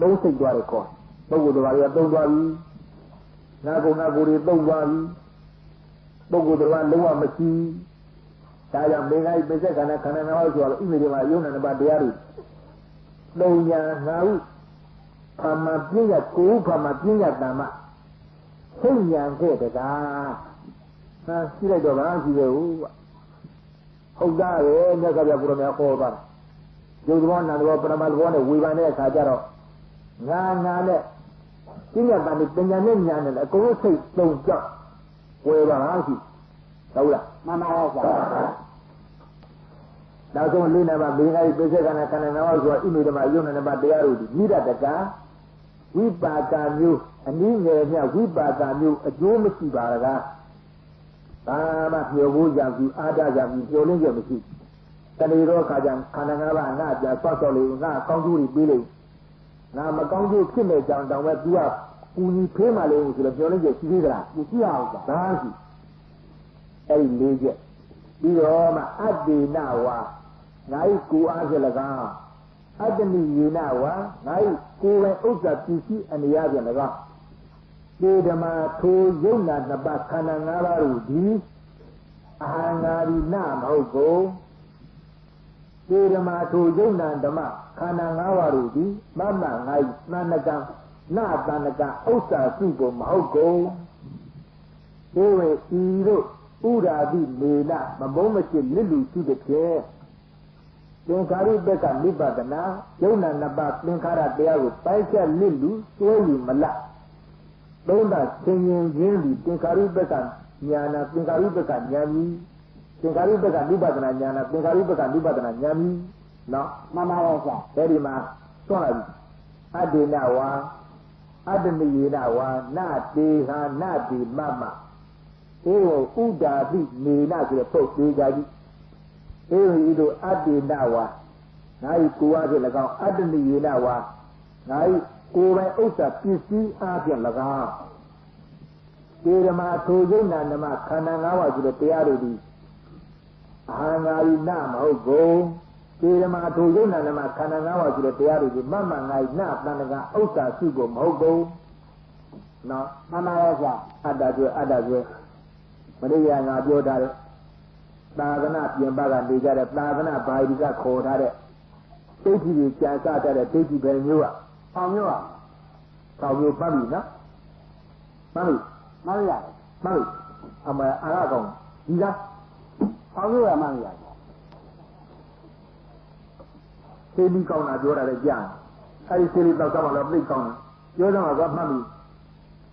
သုံးစိတ်သွားတယ်ခေါ်ပုဂ္ဂိုလ်တော်တွေကသုံးသွားပြီငါကုငါကိုယ်တွေသုံးသွားပြီပုဂ္ဂိုလ်တော်ကလုံးဝမရှိဒါကြောင့်မေဃိပိဿခန္ဓာခန္ဓာ၅ပါးဆိုတော့ဥပ္ပေဒီမှာယုံနာနှစ်ပါးတရားတွေတုံညာငါဟုဖာမပြည့်ရကိုဖာမပြည့်ရတမ္မစိတ်ညာခဲ့တကားဟာရှိလိုက်တော့ဘာရှိသေးဘူးဟုတ်သားပဲမြတ်စွာဘုရားကိုရမခေါ်သွားတယ်ယုတ်တော်နာတော်ပရမတ်ဘောနဲ့ဝေဖန်တဲ့အခါကျတော့ငါနဲ့ပြည့်ရတမ္မပညာနဲ့ညာနဲ့အကုန်လုံးစိတ်တုံကြောက်ဝေပါလားရှိဟုတ်လား မှန်ပါရဲ့ဗျာ နောက်ဆုံးလေးနံပါတ်ဘေငါပိဿကနာခန္ဓာ၅ပါးဆိုတာဣမိဓမ္မယုံနာနံပါတ်တရားတို့ဒီမိဒတကဝိပါကမျိုး အနည်းငယ်မြဝိပါဒမျိုးအကျိုးမရှိပါလားဘာမှပြောဖို့ကြောင့်ဒီအာဒကြောင့်ဒီပြောလင်းချက်မရှိတဏှေရောခါကြောင့်ခန္ဓာ၅ပါးငါကြာဆော့ဆော့လေးငါကောင်းကျိုးတွေပေးလိုက်ငါမကောင်းကျိုးဖြစ်မဲ့ကြောင့်တောင်ပဲ तू ကကူညီဖေးမှလေးဆိုတော့ပြောလင်းချက်ရှိသေးသလားမရှိအောင်ဒါရှိအဲ့ဒီ၄ချက်ပြီးတော့မှအတ္တိနဝါငါ့ကိုယ်အားဖြင့်၎င်းအတ္တနိယေနဝါငါ့ကိုယ်ရဲ့ဥစ္စာပစ္စည်းအနေအချင်း၎င်းဒီဓမ္မထိုယုံနာနှစ်ပါးခန္ဓာ၅ပါးတို့ဒီအာငါရီနမဟုတ်ကိုဒီဓမ္မထိုယုံနာဓမ္မခန္ဓာ၅ပါးတို့ဒီမမငါ့သန္နကံနာသန္နကဥစ္စာစုကိုမဟုတ်ကိုဒီဝေဤတို့ဥရာတိမေနမဘုံမရှိလစ်လူရှိတဲ့ဖြင့်သင်္ခါရိပက္ခနိဗ္ဗာဒနာယုံနာနှစ်ပါးသင်္ခါရတရားကိုပိုက်ချက်လစ်လူစွဲယူမလားသုံးတာသင်ရင်ချင်းဒီသင်္ခါရိပက္ခညာနာသင်္ခါရိပက္ခညာမီသင်္ခါရိပက္ခနိဗ္ဗာဒနာညာနာသင်္ခါရိပက္ခနိဗ္ဗာဒနာညာမီနော်မှန်ပါရဲ့ဆရာအဲဒီမှာသွန်လာပြီအတ္တေနဝါအတ္တနိယေနဝါနာတေဟာနာတိမမဧဝဥဒ္ဒါတိနေနဆိုတဲ့ပုတ်သေးကြကြီးဧဝဤတို့အတ္တေနဝါငါ၏ကိုယ်အားဖြင့်၎င်းအတ္တနိယေနဝါငါ၏ကိုယ်ပိုင်ဥစ္စာပစ္စည်းအားဖြင့်၎င်းဒီဓမ္မထိုယုံနာဓမ္မခန္ဓာ၅ပါးဆိုတဲ့တရားတို့သည်အာငါရီနမဟုတ်ကုန်ဒီဓမ္မထိုယုံနာဓမ္မခန္ဓာ၅ပါးဆိုတဲ့တရားတို့သည်မမငါ၏နတဏ္ဍကဥစ္စာစုကိုမဟုတ်ကုန်နော်မှန်ပါရဲ့ဗျာအတ္တကျွဲအတ္တကျွဲမရိယာငါပြောထားတဲ့သာသနာပြင်ပကနေကြတဲ့သာသနာဘာဒီကခေါ်ထားတဲ့ဒိဋ္ဌိကိုကြံစတတ်တဲ့ဒိဋ္ဌိပဲမျိုးอ่ะ6မျိုးอ่ะ6မျိုးပတ်ပြီနော်မှန်ပြီမှန်ရတယ်မှန်ပြီအမအာရကောင်ဒီလား6မျိုးရမှန်ရတယ်စေလီကောင်းတာပြောတာလည်းကြားအဲ့ဒီစေလီတော့ကမှတော့ပြိတ်ကောင်းတယ်ပြောတော့ကမှတ်ပြီ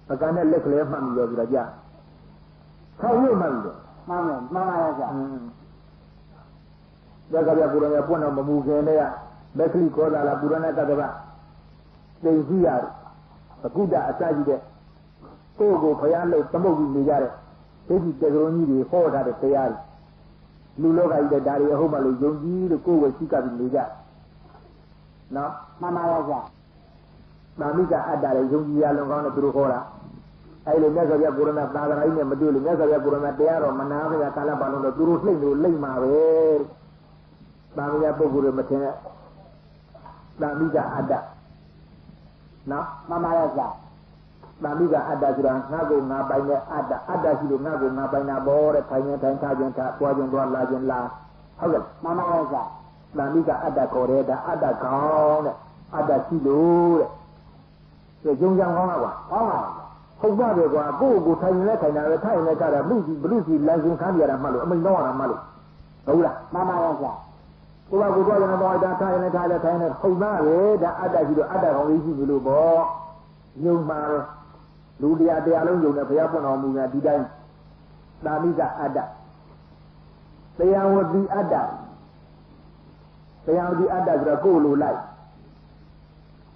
ပကံနဲ့လက်ကလေးမှတ်ပြီရောဆိုတာကြား6မျိုးမှတ်ပြီမှန်တယ်မှန်ပါရဲ့ကြာဒါကပြပုရဏပွန်းတော်မမူခင်တည်းကမက္ခလိကောသာလာပုရဏကတ္တဗသိသိရအကုဒ္ဒအစကြီးတဲ့ကိုယ့်ကိုဘုရားလို့သမုတ်ပြီးနေကြတဲ့ဒိဋ္ဌိတေကရုံကြီးတွေဟောထားတဲ့တရားတွေလူလောကကြီးတဲ့ဒါတွေအဟုတ်မှလို့ယုံကြည်လို့ကိုယ်ဝယ်ရှိကပ်ပြီးနေကြနော်မှန်ပါရဲ့ကြာသာမိကအတ္တတွေယုံကြည်ရလုံကောင်းတဲ့သူတို့ဟောတာအဲ့လိုမြတ်စွာဘုရားပုရဏသာသနာကြီးနဲ့မတွေ့လို့မြတ်စွာဘုရားပုရဏတရားတော်မနာဘုရားကာလပါလုံးတော့သူတို့နှိမ့်လို့လိမ့်မှာပဲသာမယပုဂ္ဂိုလ်တွေမထင်နဲ့သာမိကအတ္တနော်မှန်ပါရဲ့ကြာသာမိကအတ္တဆိုတာငါ့ကိုငါပိုင်တဲ့အတ္တအတ္တရှိလို့ငါ့ကိုငါပိုင်တာဘောတဲ့ထိုင်ရင်ထိုင်ထားခြင်းထားပွားခြင်းပွားလာခြင်းလာဟုတ်ကဲ့မှန်ပါရဲ့ကြာသာမိကအတ္တခေါ်တဲ့ဒါအတ္တကောင်းတဲ့အတ္တရှိလို့တဲ့ကြုံကြံကောင်းတာကွာဟုတ်ပါဟုတ်ပါတယ်ကွာကိုယ့်ကိုထိုင်ရင်လည်းထိုင်တာပဲထိုင်ရင်လည်းကြတာဘုစီလမ်းစဉ်ခန်းပြရတာမှလို့အမိန်တော့ရတာမှလို့ဟုတ်လားမှန်ပါရဲ့ကြာကိုယ်ကကိုယ်တော့တော့ဒါထိုင်နေထားတယ်ထိုင်နေဟုတ်သားပဲဒါအတ္တရှိလို့အတ္တကောင်လေးရှိပြီလို့ပေါ့ညုံမှာလူတရားလုံးယုံတယ်ဘုရားပွင့်တော်မူညာဒီတိုင်းသာမိကအတ္တတရားဝတိအတ္တတရားဝတိအတ္တဆိုတော့ကိုယ်လိုလိုက်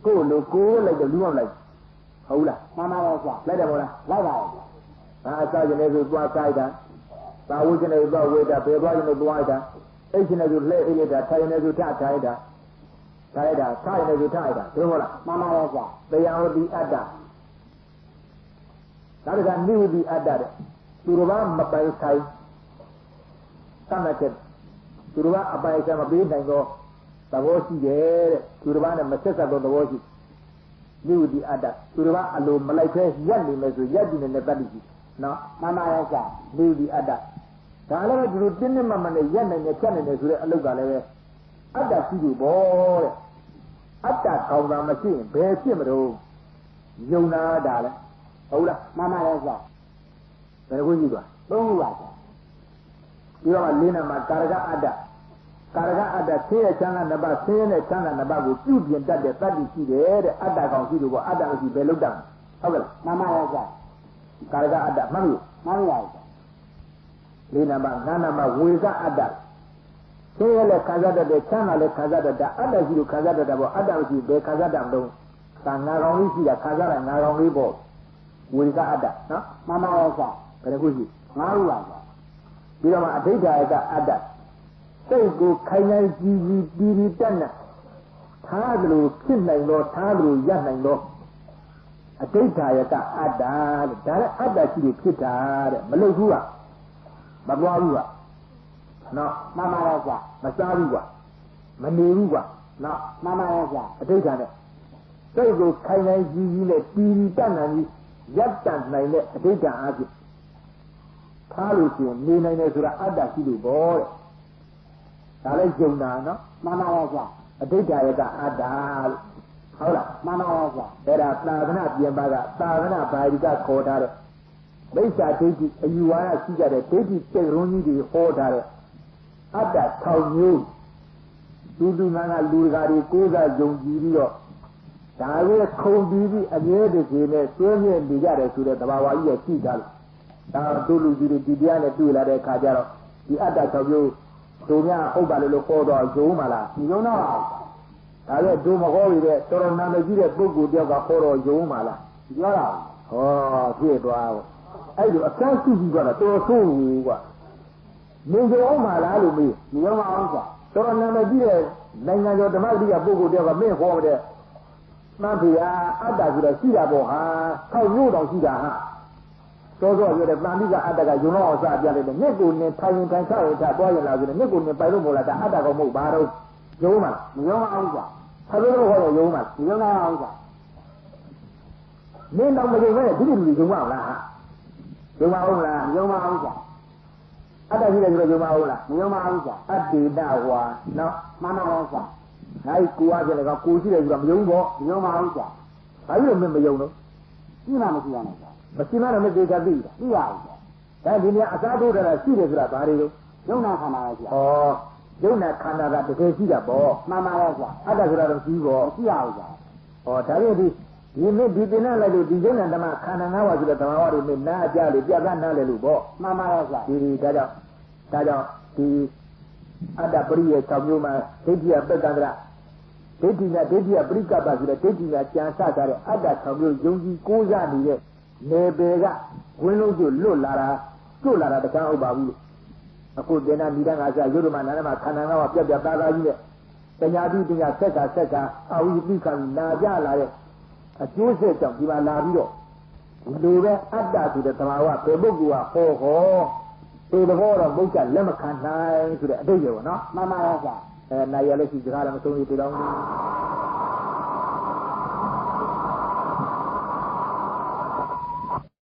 ကိုယ်လိုကိုယ်လိုက်တယ်လူအောင်လိုက်ဟုတ်လားမှန်ပါရဲ့ကွာလိုက်တယ်မို့လားလိုက်ပါရဲ့ဘာအစားကျင်နေဆိုသွားကြိုက်တာဘာဝိကျင်နေဆိုသွားဝေးတာဘယ်သွားကျင်နေသွားတာအိတ်ကျင်နေဆိုလှဲ့အိတ်တာထိုင်နေဆိုထထိုင်တာထိုင်တာထိုင်နေဆိုထိုင်တာသိဟုတ်လားမှန်ပါရဲ့ကွာတရားဝတိအတ္တဒါကနိဝတိအတ္တတဲ့သူတော်ဘာမပိုင်ဆိုင်သတ်မှတ်ချက်သူတော်ဘာအပိုင်ဆိုင်မပေးနိုင်တော့သဘောရှိတယ်တဲ့သူတော်ဘာနဲ့မဆက်ဆက်တော့သဘောရှိနိဝတိအတ္တသူတော်ဘာအလိုမလိုက်ဖဲရက်နေမယ်ဆိုရက်ကြည့်နေတဲ့တတ္တိရှိနော်မှန်ပါရဲ့ကွာနိဝတိအတ္တဒါလည်းဒီလိုတင်းတင်းမမနဲ့ရက်နိုင်နေဖြတ်နေတယ်ဆိုတဲ့အလုပ်ကလည်းပဲအတ္တရှိပြီပေါ့တဲ့အတ္တကောင်းတာမရှိရင်ဘယ်ဖြစ်မလို့ယုံနာတာလဲဟုတ်လားမှန်ပါရဲ့ကွာဘယ်လိုကြည့်ပါသုံးခုပါဒီတော့လေးနံပါတ်ကာရကအတ္တကာရကအတ္တဆင်းရဲချမ်းသာနှစ်ပါးဆင်းရဲနဲ့ချမ်းသာနှစ်ပါးကိုပြုပြင်တတ်တဲ့တတ္တိရှိတယ်တဲ့အတ္တကောင်ရှိလို့ပေါ့အတ္တမရှိဘယ်လုပ်တတ်ဟုတ်ကဲ့မှန်ပါရဲ့ကွာကာရကအတ္တမှန်ပြီမှန်ပါရဲ့လေးနံပါတ်ငါးနံပါတ်ဝေကအတ္တဆင်းရဲလည်းခံစားတတ်တယ်ချမ်းသာလည်းခံစားတတ်တာအတ္တရှိလို့ခံစားတတ်တာပေါ့အတ္တမရှိဘယ်ခံစားတတ်မလို့သာငါကောင်လေးရှိတာခံစားတာငါကောင်လေးပေါ့ ဝေကအတ္တနော် မှန်ပါရဲ့ဗျာ ဘယ်နှခုရှိ ငါးခုပါဗျာ ပြီးတော့မှအဋ္ဌာယကအတ္တစိတ်ကိုခိုင်ခိုင်ကြည်ကြည်တီတီတက်နဲ့ထားသလိုဖြစ်နိုင်တော့ထားသလိုရနိုင်တော့အဋ္ဌာယကအတ္တတဲ့ဒါလည်းအတ္တရှိလို့ဖြစ်တာတဲ့မလုပ်ဘူးကမပွားဘူးကနော် မှန်ပါရဲ့ဗျာ မစားဘူးကမနေဘူးကနော် မှန်ပါရဲ့ဗျာ အဋ္ဌာနဲ့စိတ်ကိုခိုင်ခိုင်ကြည်ကြည်နဲ့တီတီတက်နိုင်ပြီးရပ်တန့်နိုင်တဲ့အဋ္ဌာအားဖြင့်ထားလို့ရှိရင်နေနိုင်တယ်ဆိုတာအတ္တရှိလို့ပေါ့တဲ့ဒါလည်းယုံတာနော် မှန်ပါရဲ့ဗျာ အဋ္ဌာယကအတ္တလို့ဟုတ်လား မှန်ပါရဲ့ဗျာ အဲ့ဒါသာသနာပြင်ပါကသာသနာဘာဒီကခေါ်ထားတဲ့မိစ္ဆာဒိဋ္ဌိအယူဝါဒရှိကြတဲ့ဒိဋ္ဌိစိတ်ရုံးကြီးတွေဟောထားတဲ့အတ္တ6မျိုးလူငါကလူတကာတွေကိုးစားယုံကြည်ပြီးတော့ဒါရဲ့ခုံပြီးပြီးအမြဲတည်းနဲ့ဆွေးမြဲနေကြတယ်ဆိုတဲ့သဘာဝကြီးရဲ့ရှိတာလို့ဒါတို့လူကြီးတွေဒီတရားနဲ့တွေ့လာတဲ့အခါကျတော့ဒီအတ္တ6မျိုးတို့များဟုတ်ပါလို့ခေါ်တော့ယုံမှလား ယုံတော့ပါ ဒါလည်းဒုမဟောရတဲ့တော်တော်နာမည်ကြီးတဲ့ပုဂ္ဂိုလ်တယောက်ကခေါ်တော့ယုံမှလား ပြောတာ ဟောဖြစ်သွားဘူးအဲ့လိုအကန့်ရှိကြီးကတော့တော်ဆိုးဘူးကွာနေကြအောင်မှလားလို့မေး မယုံပါဘူးဗျာ တော်တော်နာမည်ကြီးတဲ့နိုင်ငံကျော်ဓမ္မတိကပုဂ္ဂိုလ်တယောက်ကမင်းဟောတဲ့မှန်ပြီအတ္တဆိုတော့ရှိတာပေါ့ဟာ၆မျိုးတောင်ရှိတာဟာတော်တော်ပြောတဲ့တန်တိကအတ္တကယုံတော့အောင်စပြလိုက်တယ်မြစ်ကိုနေထိုင်ရင်ထိုင်ချရင်ချသွားရင်လာဆိုတော့မြစ်ကိုနေပိုင်လို့မဟုတ်လားဒါအတ္တကောမဟုတ်ဘာတော့ယုံမှလား မယုံပါဘူးဗျာ ဆက်လို့ဟောတော့ယုံမှလား မယုံနိုင်ပါဘူးဗျာ မင်းတော့မယုံနဲ့ဒီလိုလူယုံမအောင်လားဟာယုံမအောင်လား မယုံပါဘူးဗျာ အတ္တရှိတယ်ဆိုတော့ယုံမအောင်လား မယုံပါဘူးဗျာ အတ္တိတဝါနော် မှန်ပါရဲ့ဗျာ ငါ့ကိုအားဖြင့်လည်းကိုရှိတယ်ဆိုတော့မယုံတော့ မယုံပါဘူးဗျာ ဘာလို့မင်းမယုံလို့ ရှိမှမရှိရနဲ့ဗျာ မရှိမှတော့မသေးချာသိတာ သိရဘူးဗျာ ဒါဒီနေ့အစားထိုးတာရှိတယ်ဆိုတာဘာတွေလို့ ယုံနာခန္ဓာပဲဗျာ ဩယုံနာခန္ဓာကတကယ်ရှိတာပေါ့ မှန်ပါရဲ့ဗျာ အတ္တဆိုတာတော့ရှိပေါ့ မရှိရဘူးဗျာ ဩဒါဖြင့်ဒီမင်းဒီပင်နဲ့လိုက်လို့ဒီယုံနာဓမ္မခန္ဓာ၅ပါးဆိုတဲ့ဓမ္မဝါတွေမင်းနားကြလို့ပြတ်ကနားလဲလို့ပေါ့ မှန်ပါရဲ့ဗျာ ဒီဒါကြောင့်ဒီအတ္တပရိယေ6မျိုးမှာဒိဋ္ဌိယပက္ကန္တရဒိဋ္ဌိကပရိကပ္ပဆိုတဲ့ဒိဋ္ဌိကကြံစထားတဲ့အတ္တ6မျိုးယုံကြည်ကိုးစားနေတဲ့နေပေကဝင်းလုံးကျွလွတ်လာတာတခြားဟုတ်ပါဘူးလို့အခုတင်နာမိတန်းကစားရုပ်ဓမ္မနာနမခန္ဓာ၅ပါးပြတ်သားသားကြီးနဲ့ပညာတိပညာဆက်ကအာဝိပိကံနာကြလာတဲ့အကျိုးဆက်ကြောင့်ဒီမှာလာပြီးတော့ဒီလိုပဲအတ္တဆိုတဲ့သဘာဝဘယ်ပုဂ္ဂိုလ်ကဟောဒီဘောတော့ဘုရားလက်မခံနိုင်ဆိုတဲ့အတိတ်ရောနော် မှန်ပါရဲ့ဗျာ နိုင်ရလက်ရှိစကားလည်းမဆုံးသေးတောင်း